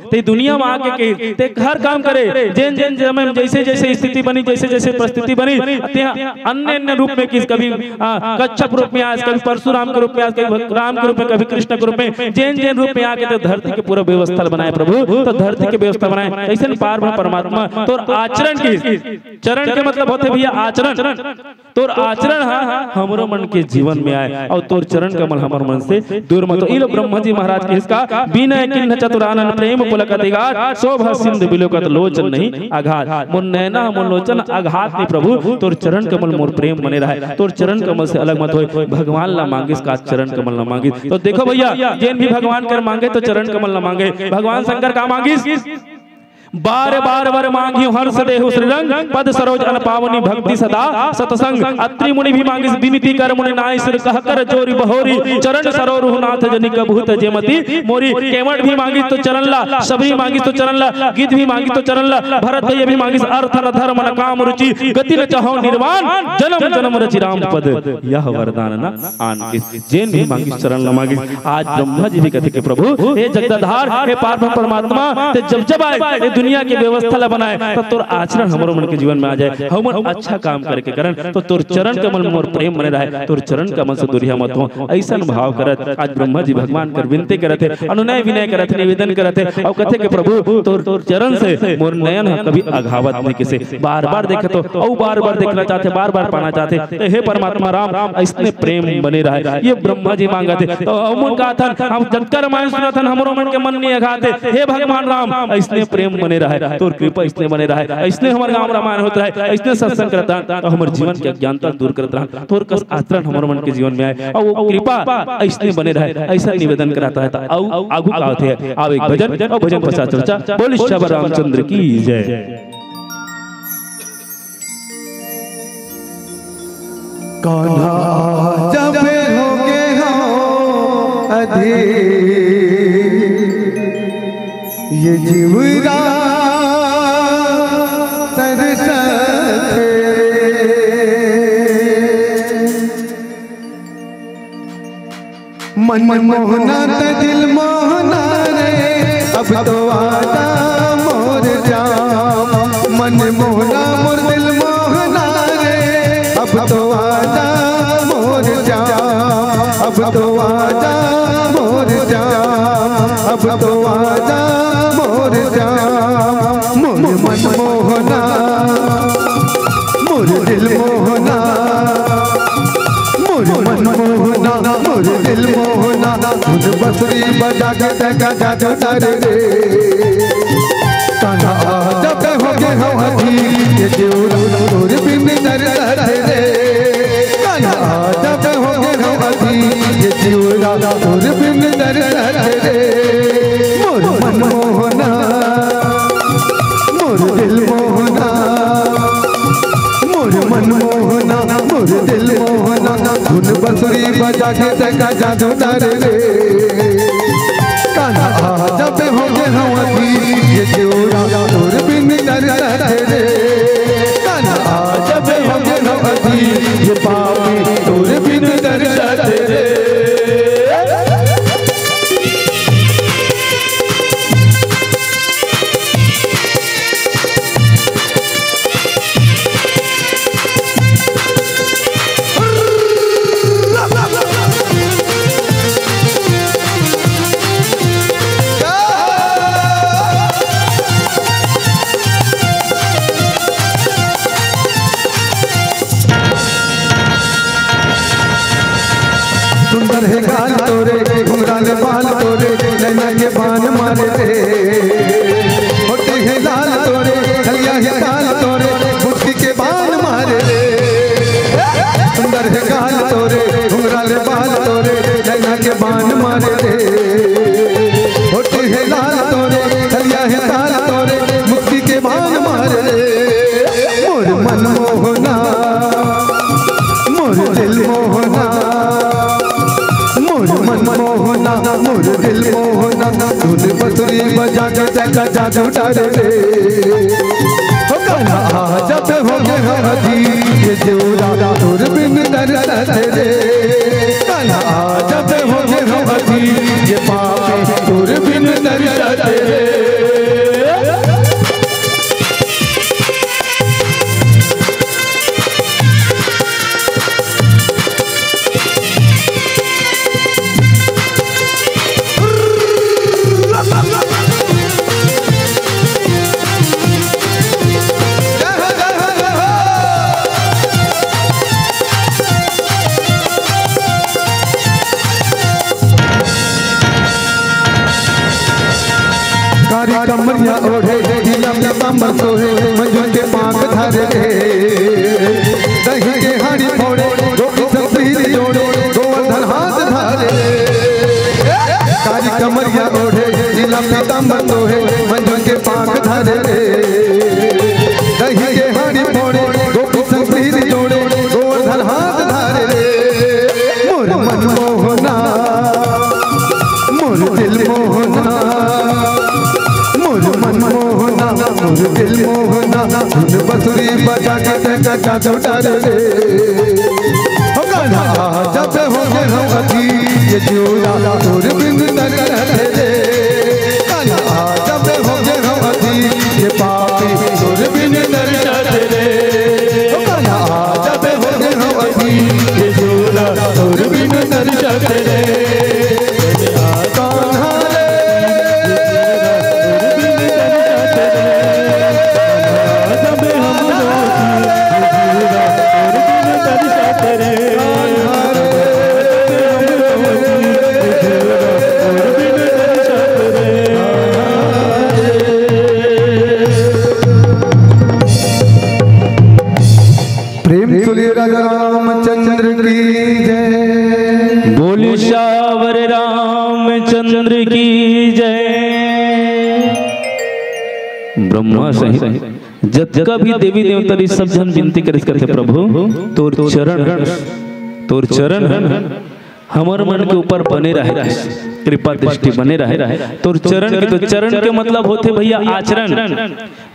ते दुनिया में आके ते हर काम करे जैन जैन समय जैसे जैसे स्थिति बनी जैसे जैसे परिस्थिति बनी अन्य अन्य रूप में किस कभी कच्छप रूप में आज कभी परशुराम के रूप में आज कभी राम के रूप में कभी कृष्ण के रूप में जैन जैन रूप में आके तो धरती के पूरा व्यवस्था बनाए प्रभु तो धरती के व्यवस्था बनाए ऐसे पार परमात्मा तो आचरण की चरण के मतलब होते भैया आचरण तो आचरण हमारो मन के जीवन में आए और तोर चरण कमल हमारे मन से दूर मत। इलो ब्रह्मा जी महाराज के इसका विनय किन्ह चतुरानन प्रेम पुलकतिगार शोभा सिंधु बिलोकत लोचन नहीं आघात मोर नैना मोर लोचन आघात नहीं प्रभु तोर चरण कमल मोर प्रेम बने रहे तोर चरण कमल से अलग मत हो भगवान ला मांगिस का चरण कमल न मांगिस। तो देखो भैया जैन भी भगवान कर मांगे तो चरण कमल न मांगे भगवान शंकर का मांगिस बार बार वर मांगी हर्ष देहु श्रीरंग पद सरोज अन पावनी भक्ति सदा सतसंग अत्रि मुनि भी मांगिस विनती कर मुनि नाय सिर कह कर जोरी बहोरी चरण सरोरुह नाथ जनिक बहुत जेमती मोरी केवट भी मांगिस तो चरण ला सबरी मांगिस तो चरण ला गिद्ध भी मांगिस तो चरण ला भरत भैया भी मांगिस अर्थ न धर्म न काम रुचि गति न चाहो निर्वाण जन्म जन्म रचि राम पद यह वरदान न आन किस। जैन भी मांगिस चरण ला मांगिस। आज ब्रह्मा जी भी कहते कि प्रभु हे जगदाधार हे पार परमात्मा ते जब जब आए दुनिया की व्यवस्था ला बनाए तो तोर आचरण हमारे मन के जीवन में आ जाए हम अच्छा काम करके करन तो तोर चरण कमल मोर प्रेम बने रहे तोर चरण कमल से दूरिया मत हो ऐसा भाव करत। आज ब्रह्मा जी भगवान कर विनती करते अनुनय विनय करते निवेदन करते और कहते कि प्रभु तोर चरण से मोर नयन कभी अघावत नहीं किसे बार बार देखे तो और बार बार देखना चाहते बार बार पाना चाहते तो हे परमात्मा राम इसने प्रेम बने रहे ये ब्रह्मा जी मांगा थे तो हम का था हम जगकर रामायण सुना था हमारो मन के मन नहीं अघाते हे भगवान राम इसने प्रेम बने रहे तोर कृपा इसने बने रहे इसने हमारे गांव रामायण होता है इसने सत्संग करता तो हमारे जीवन की अज्ञानता दूर करता रहा तोर का आचरण हमारे मन के जीवन में आए और वो कृपा इसने बने रहे ऐसा निवेदन कराता है। आगू का होते हैं आओ एक भजन और भजन पश्चात चर्चा। बोल श्री रामचंद्र की जय। कान्हा जब होगे हो अधीर ये जीवरा तरसते मन मोहना ते दिल मोहना रे अब तो आजा मोर जाम मन मोहना मोर दिल मोहना रे अब तो आजा मोर जाम अब तो आजा मोर जाम अब तो आजा मोर जाम मोर मन मोहना मोर दिल मोहना मोर मन मोहना मोर दिल मोहना धुन बसरी बजा के देखा जादू तारे रे कान्हा जब हो गए हो हजी ये जीवन तोर बिन दर रे कान्हा जब हो गए हो हजी ये जीवन तोर बिन दर रे मोर मन मोहना मोर दिल मोहना मोर मन मोहना मोर दिल मोहना धुन बसरी बजा के देखा जादू तारे रे कान्हा जब हो गए हवा ये जोड़ा तोर बिन दर रे कान्हा जब हो गए हवा ये पापी तोर बिन दर रे। सुंदर है गाल तोरे घुंघराल बाल तोरे नैना के बान मारे रे होते हैं लाल तोरे हलिया है गाल तोरे मुट्ठी के बान मारे रे सुंदर है गाल तोरे घुंघराल बाल तोरे नैना के बान मारे रे होते हैं लाल तोरे हलिया है गाल तोरे मुट्ठी के बान मारे रे मोर मन मोहना मोर दिल मोहना मोर मन मोहना मोर दिल मोहना धुन बसुरी बजा के जगा जादू डाले रे हो गाना जब हो गए हदी ये जोड़ा तोर बिन दर्द रे गाना जब हो गए हदी ये पापे तोर बिन दर्द रे कमरिया ओढ़े ढीला पीताम्बर सोहे मंजू के पांख धरे दही के हाड़ी फोड़े गोपी संपीर जोड़े गोवर्धन हाथ धरे कारी कमरिया ओढ़े ढीला पीताम्बर सोहे मंजू के पांख धरे दही के हाड़ी फोड़े गोपी संपीर जोड़े गोवर्धन हाथ धरे मोर मन मोहना मोर दिल मोहना मोर मन मोहना मोर दिल मोहना धुन बसुरी बजा के जगा जादू डाले रे हो गाना जब हो गए हदी ये जोड़ा तोर बिन दर्द रे गाना जब हो गए हदी ये पापी तोर बिन दर्द रे हो गाना जब हो गए हदी ये जोड़ा तोर बिन दर्द रे रामचंद्र की जय बोले श्यावर रामचंद्र की जय। ब्रह्मा सहित जब भी देवी देवता सब जन विनती करते प्रभु तोर चरण हमार मन के ऊपर बने रहे कृपा दृष्टि बने रहे तोर चरण के तो चरण के मतलब होते भैया आचरण।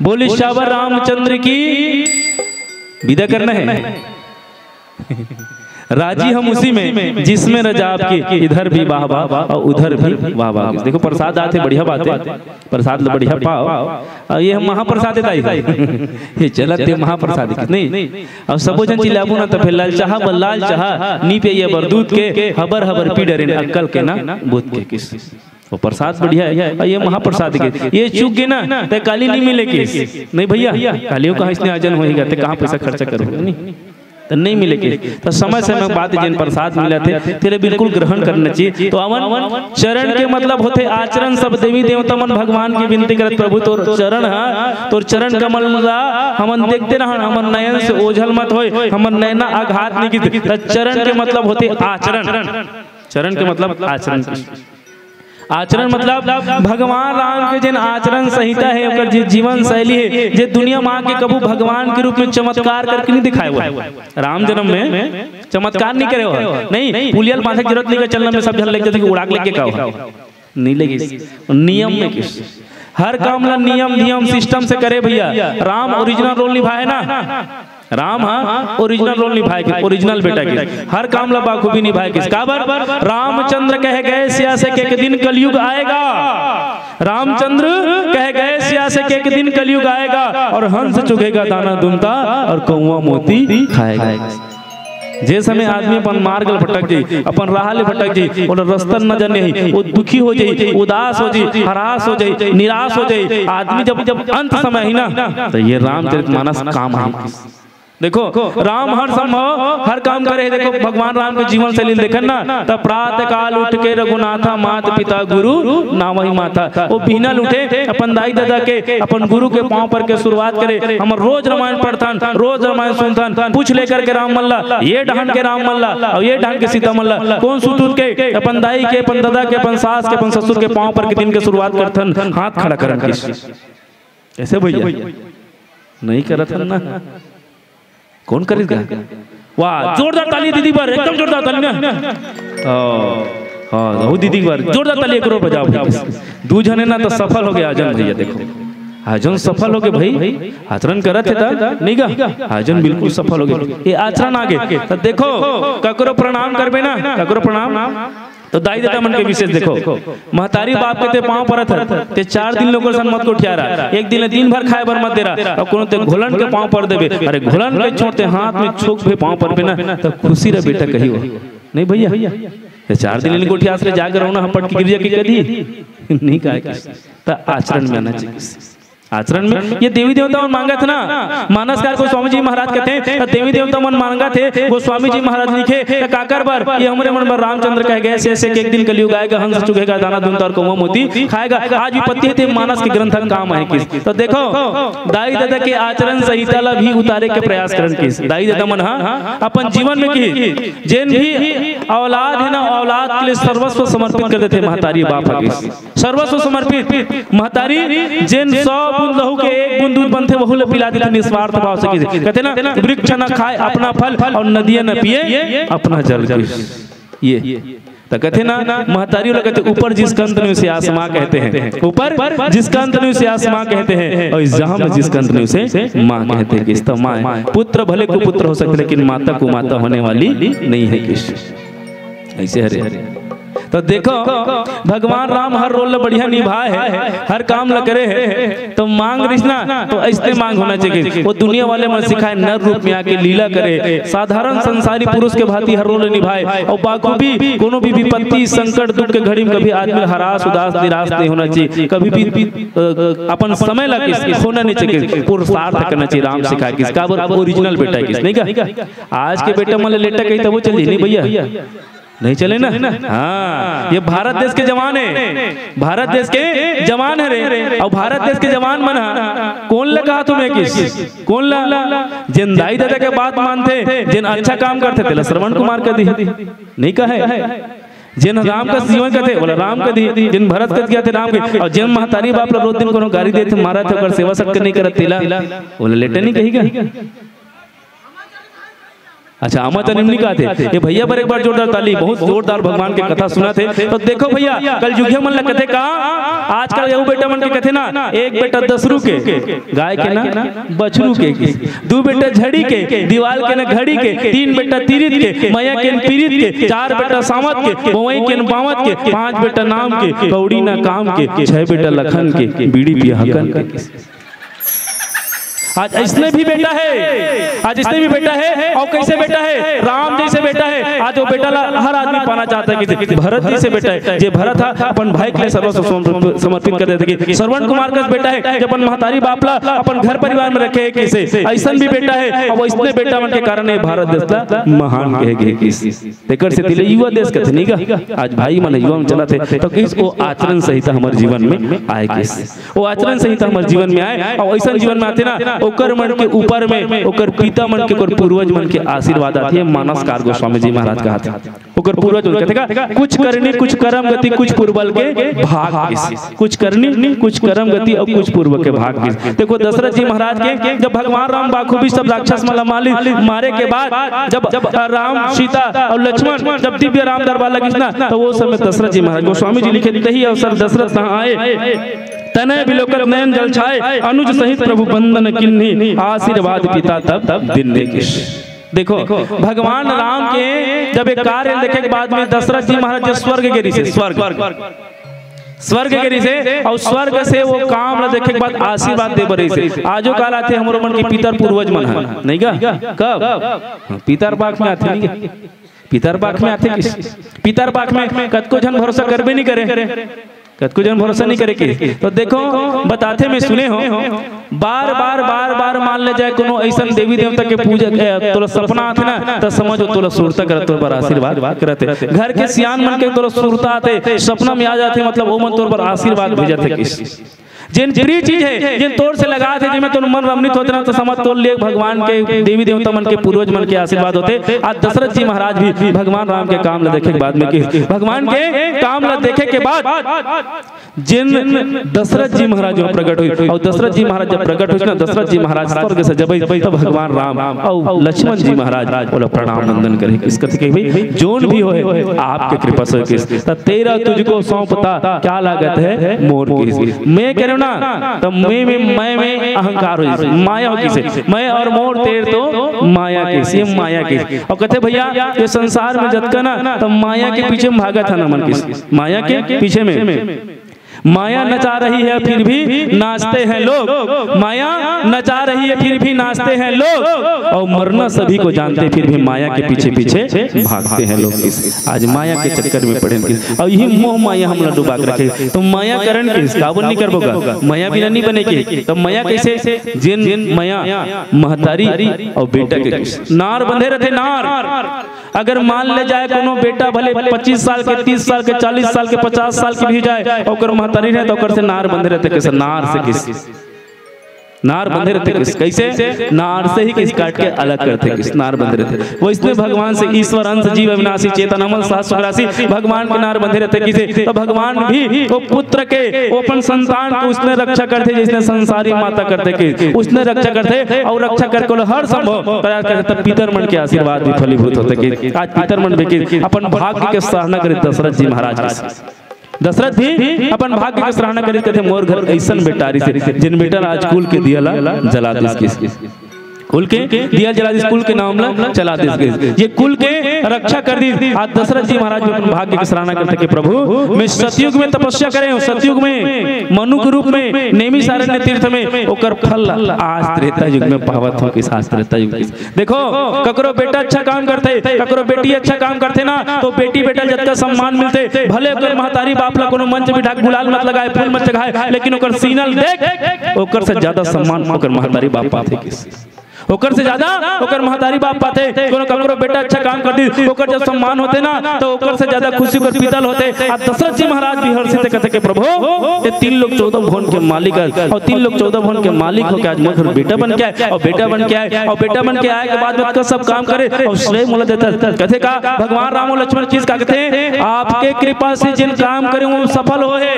बोले श्यावर रामचंद्र की विदा करना है राजी हम उसी में जिसमें रजा आपकी इधर भी वाह वाह और उधर भी वाह वाह। देखो प्रसाद आते बढ़िया बात है प्रसाद बढ़िया पाओ ये हम महाप्रसाद ये चलत है महाप्रसाद नहीं अब सबो जन चिल्लाबू ना तो फिर लाल चाह बल्लाल चाह नी पे ये बरदूत के हबर हबर पी डरे अक्कल के ना बुद्ध के किस वो प्रसाद बढ़िया है ये महाप्रसाद के ये चूक गए ना तो काली नहीं मिलेगी नहीं भैया कालियों कहाँ इसने आजन होएगा तो कहाँ पैसा खर्चा करोगे नहीं तो नहीं मिलेगी तो समय समय बाद जिन प्रसाद मिला थे तेरे बिल्कुल ग्रहण करना चाहिए। तो अवन चरण के मतलब होते आचरण सब देवी देवता मन भगवान की विनती करत प्रभु तोर चरण है तोर चरण कमल मला हमन देखते रह हमन नयन से ओझल मत होए हमन नैना आघात नहीं की चरण के मतलब होते आचरण चरण के मतलब आचरण आचरण मतलब भगवान राम के जिन आचरण संहिता है ओकर जे जीवन शैली है जे दुनिया मां के कबू भगवान के रूप में चमत्कार करके नहीं दिखाए हुआ है। राम जन्म में चमत्कार नहीं करे हुआ नहीं पुलियल पाथे की जरूरत लेकर चलने में सब जन लेके थे उड़ाक लेके का नहीं लेगी नियम में किस हर काम ला नियम सिस्टम से करे भैया। राम ओरिजिनल रोल निभाए ना राम हाँ ओरिजिनल रोल निभाए के ओरिजिनल बेटा के हर काम ला बाखूबी निभाए के काबर रामचंद्र कह गए सिया से के एक दिन कलयुग आएगा रामचंद्र कह गए सिया से के एक दिन कलयुग आएगा और हंस चुगेगा दाना दुनता और कौवा मोती खाएगा। जे समय आदमी अपन मार्ग भटक जाई अपन राह ले भटक जाई और रास्ता न जाने ही वो दुखी हो जाई उदास हो जाई हरास हो जाई निराश हो जाई आदमी जब अंत समय ही ना तो ये रामचरितमानस काम है देखो राम हर संभव हर काम करे। देखो भगवान राम के जीवन शैली देखन ना, तब प्रातः काल उठ के रघुनाथा मात पिता गुरु नावही माता। वो बिहनल उठे अपन दाई दादा के अपन गुरु के पांव पर के शुरुआत करे। हम रोज रामायण पढ़तन, रोज रामायण सुनतन, पूछ लेकर के राम मल्ला, ये ढंग के राम मल्ला और ये ढंग के सीता मल्ला, कौन सुत उठ के अपन दाई के अपन दादा के अपन सास के अपन ससुर के पांव पर के दिन के शुरुआत करथन, हाथ खड़ा करन ऐसे भैया नहीं करत ना। कौन करेगा? वाह, जोरदार ताली दीदी पर, एकदम जोरदार ताली ना। हाँ वो दीदी पर जोरदार ताली करो, बजाओ। दू जने ना तो सफल हो गया आजन भैया। देखो आजन सफल हो गए भाई, आचरण करत था नहीं का, आजन बिल्कुल सफल हो गए। ये आचरण आगे तो देखो ककरो प्रणाम करबे ना, ककरो प्रणाम तो दाई दादा मन के विशेष देखो। महतारी बाप के ते पांव परत ते 4 दिन लोग सन मत को ठियारा, एक दिन भर खाए भर मत दे रहा, और कोनो ते घोलन के पांव पर देबे, अरे घोलन के छोड़ते हाथ में छोक भी पांव पर पे ना, तो खुशी रे बेटा कही हो नहीं भैया। ये 4 दिन इनको ठियास रे जाकर रोना हपट की गिरिया की कदी नहीं का। तो आचरण में आना चाहिए। आचरण में ये देवी देवता मन मांगा था ना, मानसकार को स्वामी जी महाराज कहते हैं देवी देवता मन मांगा थे, वो स्वामी जी महाराज लिखे काकर बार ये हमरे मन पर रामचंद्र कह गए ऐसे एक दिन कलयुग आएगा, हंस चुगेगा दाना दूंता और कौवा मोती खाएगा। आज भी पत्ती थे मानस के ग्रंथ काम है किस। तो देखो दाई दादा के आचरण संहिता ला भी उतारे के प्रयास करन किस। दाई दादा मन हाँ अपन जीवन में की जिन भी औलाद है ना, औलाद के लिए सर्वस्व समर्पित कर देते। महतारी बाप सर्वस्व समर्पित। महतारी जिन 100 बूंद लहू के 1 बूंद दूध बनते वहू ले पिला देते निस्वार्थ भाव से। कहते ना वृक्ष न खाए अपना फल और नदियां न पिए अपना जल। ये तो कहते ना महतारी लोग कहते ऊपर जिसका अंत नहीं उसे आसमां कहते हैं, ऊपर जिसका अंत नहीं उसे आसमां कहते हैं, और जहां में जिसका अंत नहीं उसे मां कहते हैं। किस तो मां पुत्र भले को पुत्र हो सकते लेकिन माता को माता होने वाली नहीं है। किस ऐसे हरे हरे। तो देखो भगवान राम हर रोल बढ़िया निभाए है, हर काम ल करे है। तो मांग रिश्ना तो ऐसे मांग होना चाहिए। वो दुनिया वाले मन सिखाए नर रूप में आके लीला करे, साधारण संसारी पुरुष के भांति हर रोल निभाए। और बाखूबी कोनो भी विपत्ति संकट दुख के घड़ी में कभी आदमी हरास उदास निराश नहीं होना चाहिए। कभी भी अपन समय लगे होना नहीं चाहिए, पुरुषार्थ करना चाहिए। राम सिखाए किसका ओरिजिनल बेटा किस नहीं का। आज के बेटा मन लेटा कही तो वो चलिए नहीं भैया, नहीं चले ना। हाँ ये भारत देश के जवान है, भारत देश के जवान है रे। और भारत देश के जवान मना कौन लगा तुम्हें किस, कौन ला जिन दाई दादा के बात मानते, जिन अच्छा काम करते थे श्रवण कुमार का दी नहीं कहे, जिन राम का जीवन का थे बोला राम का दी, जिन भरत का किया थे राम के, और जिन महतारी बाप रोज दिन को गाड़ी देते मारा थे अगर सेवा सत्कार नहीं करते बोले लेटे नहीं कही। अच्छा अमत नहीं कहते ये भैया पर एक बार जोरदार ताली, बहुत जोरदार भगवान के कथा सुना थे। तो देखो भैया कल युग मन कथे का आजकल यू बेटा मन के कथे ना, एक बेटा दसरू के गाय के ना बछरू के, 2 बेटा झड़ी के दीवाल के ना घड़ी के, 3 बेटा तीरित के मैया के पीरित के, 4 बेटा सामत के बोवई के बावत के, 5 बेटा नाम के कौड़ी ना काम के, 6 बेटा लखन के बीड़ी पिया हकन के। आज इसने भी बेटा है, आज इसने भी बेटा है। और कैसे बेटा है? राम जैसे बेटा है। आज वो बेटा हर आदमी पाना चाहता है कि भरत जैसे बेटा है। जे भरत था अपन भाई के लिए सर्वस्व समर्पित कर देते कि श्रवण कुमार का बेटा है, जब अपन महतारी बापला अपन घर परिवार में रखे किसे ऐसा भी बेटा है। और वो इसने बेटा मन के कारण भारत देश का महान कहे किस तेकर से दिले युवा देश का नहीं का। आज भाई मन युवा में चला थे तो किस वो आचरण संहिता हमारे जीवन में आए, किस वो आचरण संहिता हमारे जीवन में आए। और ऐसा जीवन में आते ना ओकर मन के ऊपर में ओकर पिता मन के ओकर पूर्वज मन के आशीर्वाद आते हैं। मानसकार गोस्वामी जी महाराज कहा था ओकर पूर्वज कहते का कुछ करनी कुछ कर्म गति कुछ पूर्वल के भाग किस, कुछ करनी कुछ कर्म गति और कुछ पूर्व के भाग किस। देखो दशरथ जी महाराज के जब भगवान राम बाखूबी सब राक्षस मारे के बाद जब राम सीता और लक्ष्मण जब दिव्य राम दरबार लगी ना, तो वो समय दशरथ जी महाराज गोस्वामी जी लिखे ही अवसर दशरथ कहाँ आए, तनय बिलोकर नयन जल छाए, अनुज सहित प्रभु बंदन किन्ही, आशीर्वाद पिता तब दिन्ने किस। देखो भगवान राम के जब एक कार्य देखे के बाद में दशरथ जी महाराज स्वर्ग गिरी से स्वर्ग गिरी से और स्वर्ग से वो काम न देखे के बाद आशीर्वाद दे बरे से। आजो काल आते हमारे मन के पितर पूर्वज मन है नहीं का, कब पितर पाक में आते नहीं, पितर पाक में आते किस, पितर पाक में कत को जन भरोसा करबे नहीं करे। कुछ जन भरोसा नहीं करे कि तो देखो बताते में सुने हो बार बार मान ले जाए कोनो ऐसा देवी देवता के पूजा तोला सपना आते ना तो समझो तोला सुरता करे तोर पर आशीर्वाद करते घर के सियान मन के तोला सुरता आते सपना में आ जाते मतलब वो मन तोर पर आशीर्वाद भेजते किस जिन प्रिय चीज है जिन तोर से लगा थे जिनमें तो मन रमणीत होते ना तो समझ तोड़ लिए भगवान के देवी देवता मन के पूर्वज मन के आशीर्वाद होते। आज दशरथ जी महाराज भी भगवान राम के काम ला देखे के बाद में कि भगवान के काम ला देखे के बाद जिन दशरथ जी महाराज प्रकट हुई और दशरथ जी महाराज जब प्रकट हुई ना दशरथ जी महाराज स्वर्ग से जब तो भगवान राम और लक्ष्मण जी महाराज बोला प्रणाम वंदन करे किस कथी के भाई जोन भी होए आपके कृपा से किस तेरा तुझको सौंपता क्या लागत है मोर की मैं कह ना तो मैं अहंकार हो माया हो किसे मैं और मोर तेर तो माया के सेम माया के और कहते भैया ये संसार में जतका ना तो माया के पीछे में भागा था ना मन किस माया के पीछे में माया नचा रही है फिर भी नाचते हैं लोग माया नचा रही है फिर भी नाचते हैं लोग और मरना सभी को जानते फिर भी माया के पीछे पीछे भागते हैं लोग आज माया के चक्कर में पड़े और यही मोह माया हम डुबा के रखे तो माया करण किस काबू नहीं कर बोगा माया बिना नहीं बनेगी तो माया कैसे जिन माया महतारी और बेटा के नार बंधे रहते नार अगर मान ले जाए कोनो बेटा भले 25 साल के 30 साल के 40 साल के 50 साल के भी जाए और महतारी है तो कर से नार बंधे रहते कैसे नार से किस नार बंधे रहते किस कैसे नार से ही किस काट के अलग करते किस नार बंधे रहते वो इसने भगवान से ईश्वर अंश जीव अविनाशी चेतन अमल शाश्वत भगवान के नार बंधे रहते किसे तो भगवान भी वो पुत्र के अपन संतान को उसने रक्षा करते जिसने संसारी माता करते कि उसने रक्षा करते और रक्षा करके हर संभव प्रयास करते तब पितरमन के आशीर्वाद भी फलीभूत होते कि आज पितरमन भी अपन भाग्य के सराहना करे दशरथ जी महाराज दशरथ भी अपन भाग्य की सराहना करते थे मोर घर ऐसन बेटारी से जिन बेटा आज कुल के दिया जला दिस कुल के दिया जला दिस कुल के नाम ला चला दिस ये कुल के रक्षा कर दी। आज दशरथ जी महाराज अपन भाग्य की सराहना करते कि प्रभु मैं सतयुग में तपस्या करे सतयुग में मनु के रूप में नेमी सारण्य तीर्थ में ओकर फल आज त्रेता युग में पावत हो किस आज त्रेता युग देखो ककरो बेटा अच्छा काम करते ककरो बेटी अच्छा काम करते ना तो बेटी बेटा जतका सम्मान मिलते भले ओकर महतारी बाप ला कोनो मंच बिठा गुलाल मत लगाए फूल मत चढ़ाए लेकिन ओकर सीनल देख ओकर से ज्यादा सम्मान ओकर महतारी बाप पाते किस ओकर से ज्यादा ओकर महतारी बाप पाते कोनो ककरो बेटा अच्छा काम कर दी ओकर जब सम्मान होते ना तो ओकर से ज्यादा खुशी ओकर पीतल होते। आज दशरथ जी महाराज भी हर्षित कहते कि प्रभु ये 3 लोग 14 भुवन के मालिक है और 3 लोग 14 भुवन के मालिक हो के आज मोर बेटा बन के आए और बेटा बन के आए और बेटा बन के आए के बाद में सब काम करे और श्रेय मोल देता कहते का भगवान राम और लक्ष्मण चीज का कहते आपके कृपा से जिन काम करे वो सफल होए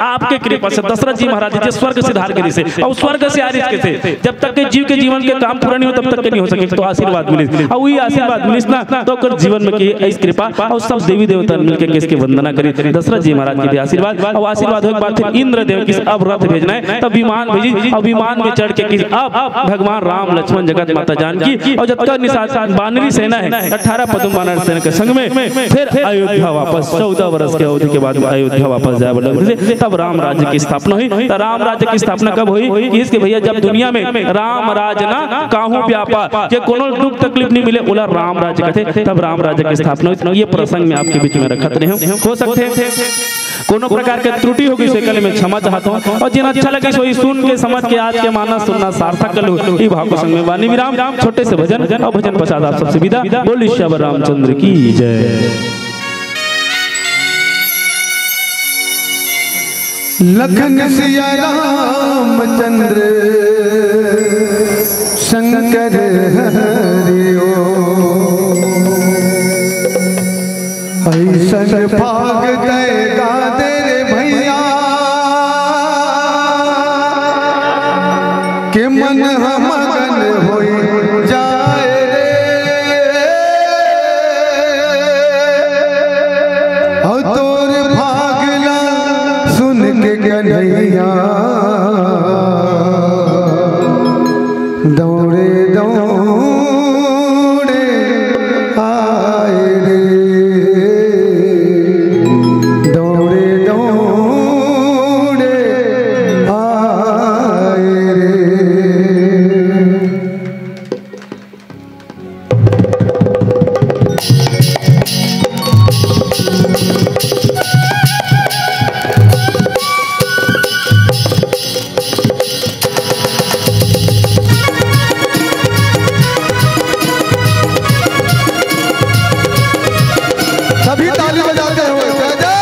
आपके कृपा से दशरथ जी महाराज जी स्वर्ग से धार के से और स्वर्ग से आरिश के से जब तक के जीव के जीवन के काम पूरा नहीं हो तब तक के नहीं हो सके तो आशीर्वाद मिले और वही आशीर्वाद मिलिस ना तो कर जीवन में की इस कृपा और सब देवी देवता मिलकर के इसकी वंदना करी दशरथ जी महाराज के भी आशीर्वाद और आशीर्वाद होने के बाद फिर इंद्र देव की अब रथ भेजना है तब विमान भेजी और विमान में चढ़ के किस अब भगवान राम लक्ष्मण जगत माता जानकी और जब तक निशाचर बानरी सेना है 18 पद्म बानर सेना के संग में फिर अयोध्या वापस 14 वर्ष के अवधि के बाद अयोध्या वापस जाए बोले तब राम राज्य की स्थापना हुई। तो राम राज्य की स्थापना कब हुई कि इसके भैया जब दुनिया में राम राज ना काहू व्यापार जे कोनो दुख तकलीफ नहीं मिले बोला राम राज्य कहते तब राम राज्य की स्थापना हुई। ये प्रसंग में आपके बीच में रखत रहे हो सकते हैं कोनो प्रकार के त्रुटि होगी से कल में क्षमा चाहता हूं और जिन अच्छा लगे सोई सुन के समझ के आज के मानस सुनना सार्थक कर लो ई भाव को संग में वाणी विराम छोटे से भजन और भजन पश्चात आप सबसे विदा बोली श्याम रामचंद्र की जय। लखन सिया रामचंद्र शंकर हरिओ ऐसन भाग देगा तेरे भैया के मन मगन हो जाए रे और तोर भागला सुन के कन्हैया दौड़े दौड़े आए रे सभी ताली बजाते हुए जय जय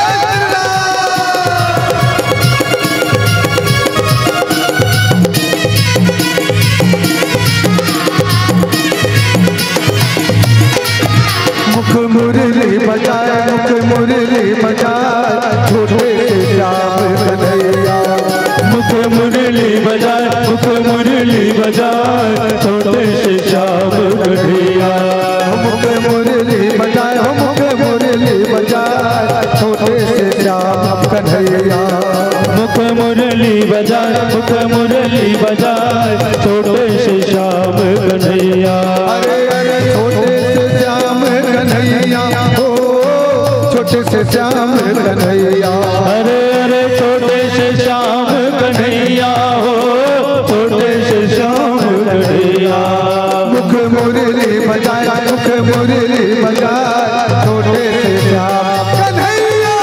मुख मुरली बजाए, मुख मुरली बजाए, छोटे से श्याम कन्हैया। मुख मुरली बजाए, मुख मुरली बजाए, छोटे से श्याम कन्हैया। मुख मुरली बजाए, मुख मुरली बजाए, छोटे से श्याम कन्हैया। मुख मुरली बजाए, मुख मुरली बजाए, छोटे से श्याम कन्हैया। अरे अरे छोटे से श्याम कन्हैया हो, छोटे से श्याम कन्हैया। अरे अरे छोटे से श्याम कन्हैया हो, छोटे से श्याम कन्हैया। मुख मुरली बजाए, मुख मुरली बजाए, छोटे से श्याम कन्हैया।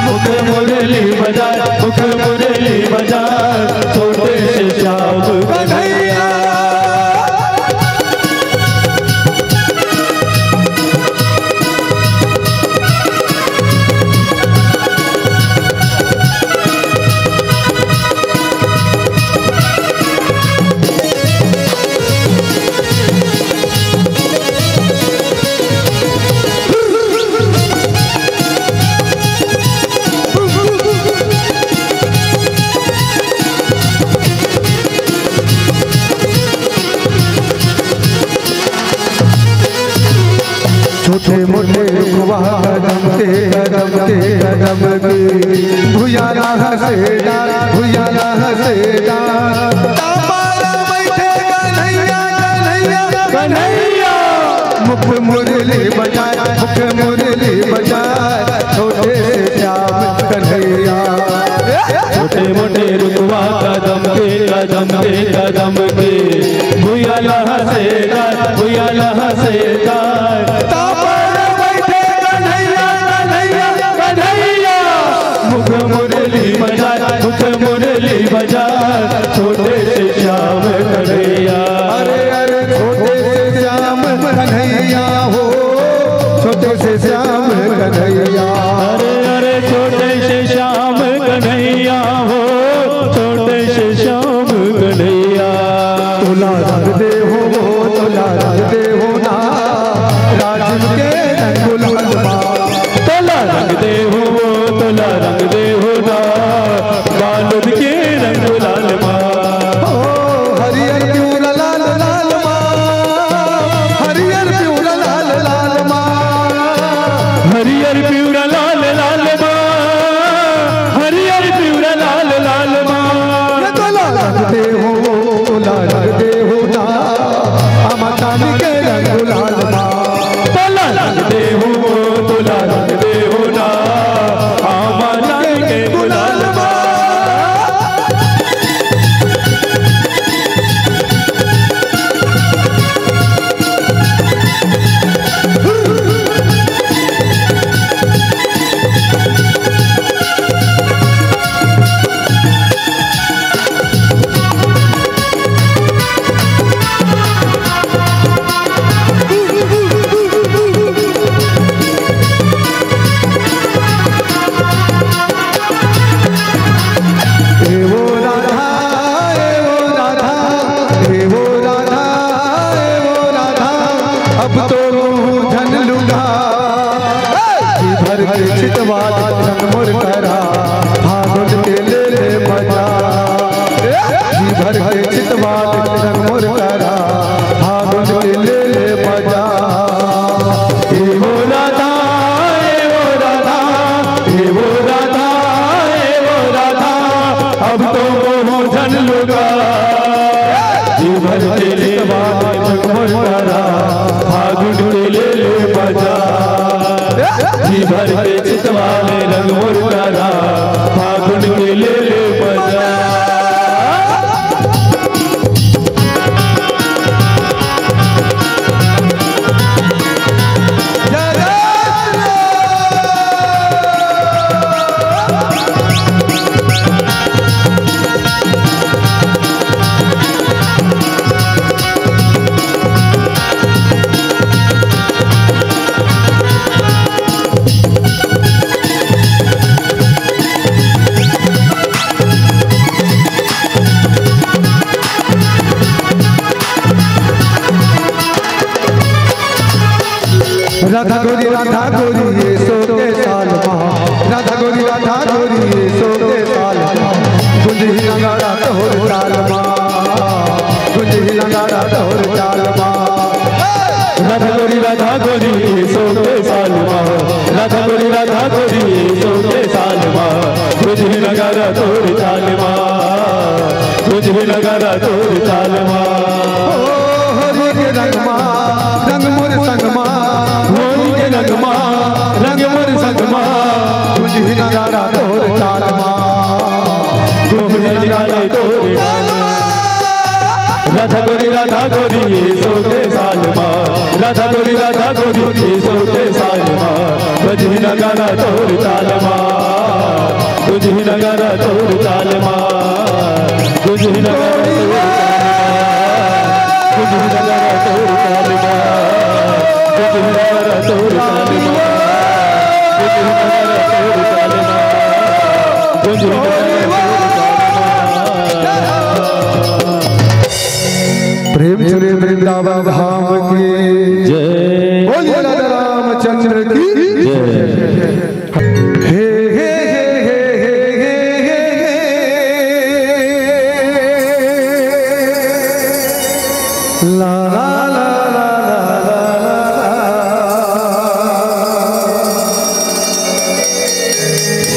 मुख मुरली बजाए, मुख मुरली बजाए, छोटे से श्याम कन्हैया। छोटे मोटे रुकवा कदम के कदम के भुयाला हसेदा, भुयाला हसेदा। बैठे कन्हैया कन्हैया कन्हैया। मुख मुरली बजाए, मुख मुरली बजाए, छोटे से श्याम कन्हैया। छोटे मोटे रुकवा कदम के भुयाला हसेदा, भुयाला हसेदा। मुख मुरली बजाए, मुख मुरली बजाए, छोटे से श्याम कन्हैया। अरे अरे छोटे से श्याम कन्हैया हो, छोटे से श्याम कन्हैया। अरे अरे छोटे से श्याम कन्हैया हो, छोटे से श्याम कन्हैया। तोला रंग दे हो, तोला रंग दे हो ना, राजीव के रंग गुलाल माँ। तोला रंग दे हो, तोला रंग दे हो ना, बालद के रंग लाल माँ। हरियर प्यूरा लाल लाल माँ, हरियर प्यूरा लाल लाल माँ। हरियर प्यूरा लाल लाल माँ, हरियर प्यूरा लाल लाल माँ। तोला रंग दे हो, तोला रंग दे हो ना, अमतानी के रंग गुलाल माँ। तोला रंग दे हो, तोला रंग दे हो ना, आमानी के गुलाल माँ। चितवाद मोर करा फागुन के ले ले मजा। जी भर के चितवाद मोर करा फागुन के ले ले मजा। हे वो राधा, हे वो राधा, हे वो राधा, हे वो राधा, अब तो वो धन लुगा। जी भर के चितवाद मोर करा फागुन के ले ले मजा। जी भर के चितवाले रंग मोर करा फागुन के ले ले मजा। राधा गोरी ये सो के साल राधा गोरी ये सो के साल गुंजी नगाड़ा तोहर चाल गुंजी नगाड़ा तोहर चाल राधा गोरी ये सो के साल राधा गोरी ये सो के साल गुंजी नगाड़ा तोहर चाल गुंजी नगाड़ा तोहर चाल होली के रंग मोर संग होली के रंग मोर संग गुंजी नगाड़ा तोहर चाल गुंजी नगाड़ा तोहर राधा गोरी ये सो के साल राधा गोरी ये सो के साल गुंजी नगाड़ा तोहर चाल गुंजी नगाड़ा तोहर चाल गुंजी नगाड़ा प्रेम चले वृंदावन धाम की जय बोलिए राधा रामचंद्र की जय हे हे हे हे हे हे ला ला ला ला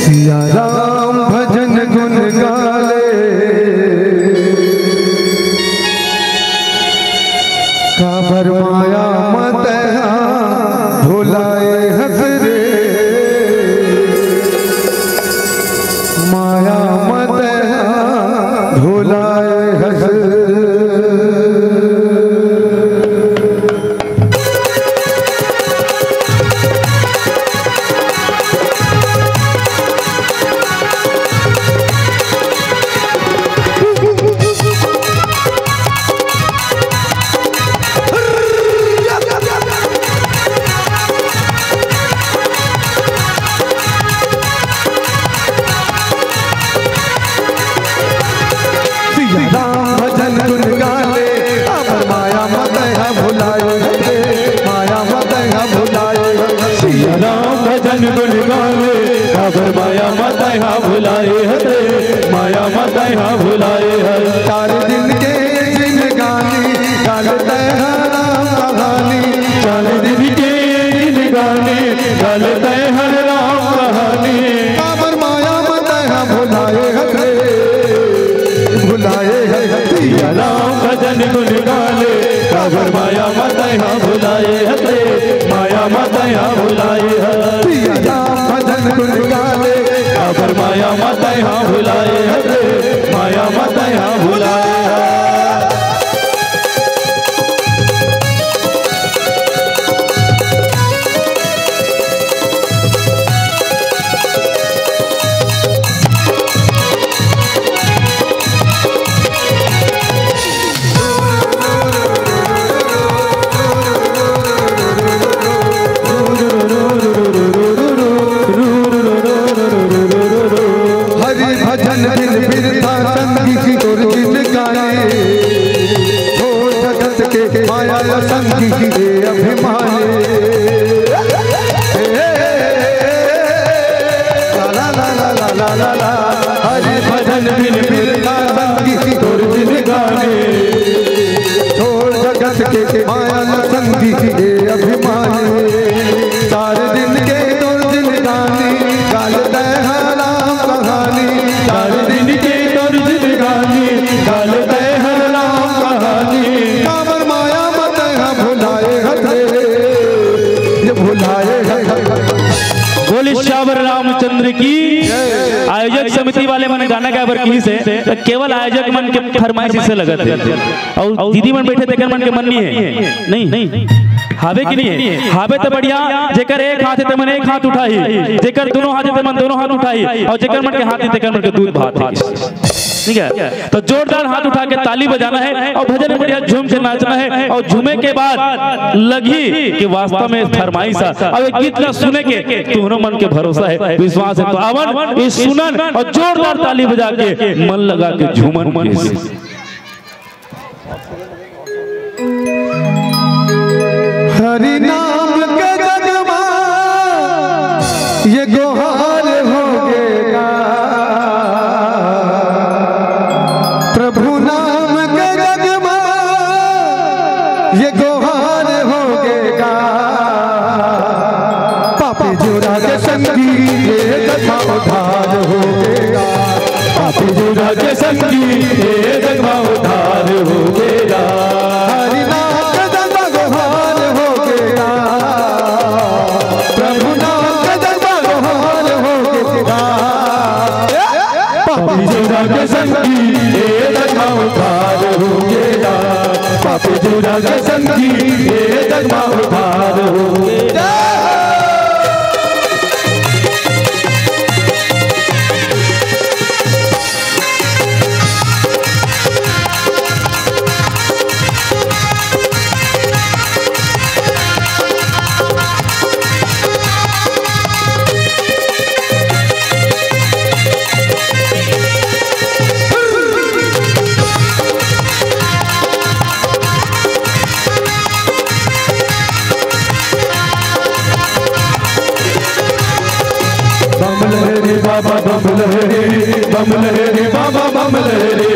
सिया राम भजन गुन गाले काबर माया मत भुलाए हसरे माया मत भुलाए हसरे माया मत भुलाए हरे माया मत भुलाए हरे 4 दिन के जिंदगानी गालते राम कहानी 4 दिन के जिंदगानी गालते हर राम कहानी काबर माया मत भुलाए हरे भुलाए हरे राम भजन गुन गाले काबर माया मत भुलाए हरे माया मत भुलाए हरे राम भजन गुन गाले काबर माया मत भुलाए हरे माया मत भुलाए संगी अभिमानी ला ला ला ला ला ला ला हरि भजन बिन बिरता संगी तोर बिन गाने छोड़ जगत के माया संगी अभिमानी 4 दिन के तोर दिन गानी गालते राम कहानी 4 दिन के तोर दिन गानी गालते हर राम कहानी काबर माया मत भुलाए हरे ये भुलाए बोले श्यावर रामचंद्र की आयोजक समिति वाले मन गाना गाय बर की से केवल आयोजक मन के फरमाइश से लगत है और दीदी मन बैठे तेकर मन के मन नहीं है नहीं हावे की नहीं है हावे तो बढ़िया जेकर एक हाथ है मन एक हाथ उठाई जेकर दोनों हाथ है मन दोनों हाथ उठाई और जेकर मन के हाथ है तेकर मन के दूध भात है ठीक है तो जोरदार हाथ उठा के ताली बजाना है और भजन में बढ़िया झूम से नाचना है और झूमे के बाद लगी कि वास्तव में फरमाइश अब एक गीत ना सुने के तुम्हारे मन के भरोसा है विश्वास है तो आवन इस सुनन और जोरदार ताली बजा के मन लगा के झूमन हरि नाम के संगी ये जगमा उधार हो गया। पापी जुड़ा के संगी ये जगमा उधार हो गया। हरि नाम का जगमा गुहार हो गया। प्रभु नाम का जगमा गुहार हो गया। पापी जुड़ा के संगी ये जगमा उधार हो गया। पापी जुड़ा के संगी ये जगमा उधार हो गया। बाबा बम लहरी बम लहरी बाबा बम लहरी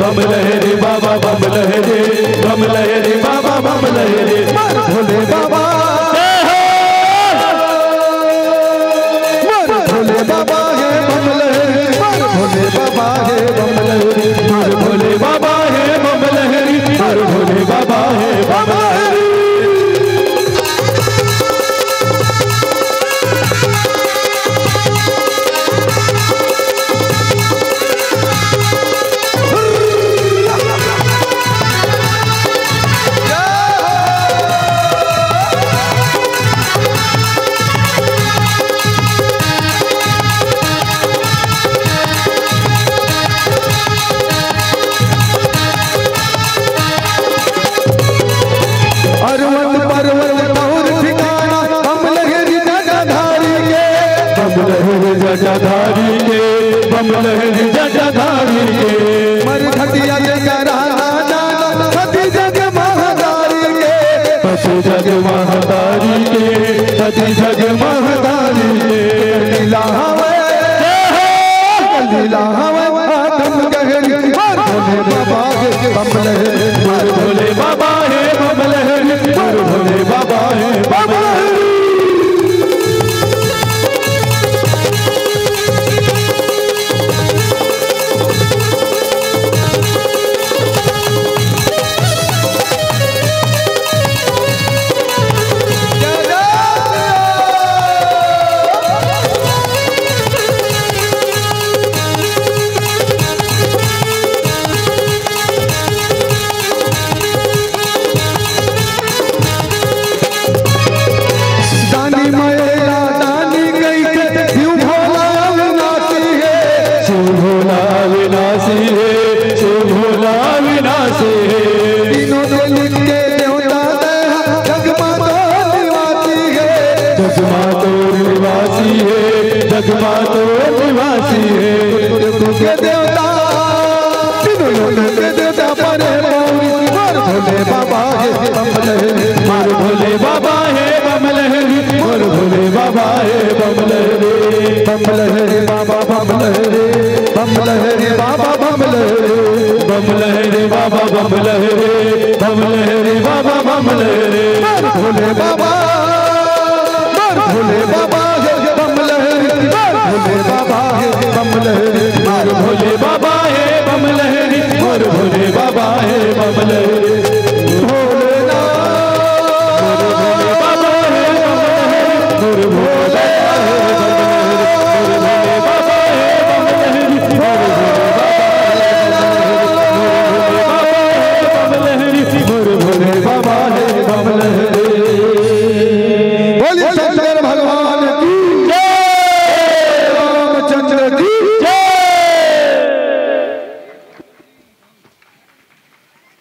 बम लहरी बाबा बम लहरी बम लहरी बाबा बम लहरी। भोले बाबा भोले बाबा है बम लहरी। भोले बाबा है बम लहरी। भोले बाबा है बम लहरी। भोले बाबा है बम लहरी। जटाधारी के बम लहरी जटाधारी के मरघटिया कराना जाना सती जग महादारी के। सती जग महादारी के सती जग महादारी के। लीला हवे लीला हवे आदम गहरी। भोले बाबा है बम लहरी। भोले बाबा है बम लहरी। भोले बाबा है बम लहरी। जगमा तो निवासी है जगमा तो निवासी है। के देवता तीनों लोग के देवता परे भोले बाबा है बम लहरी। भोले बाबा है बम लहरी। भोले बाबा है बम लहरी। बम लहरी बाबा बम लहरी। बम लहरी बाबा बम लहरी। बम लहरी बाबा बम लहरी। बम लहरी बाबा बम लहरी। भोले बाबा भोले बाबा है बम लहरी। भोले बाबा है बम लहरी। भोले बाबा है बम लहरी। भोले बाबा है बम लहरी।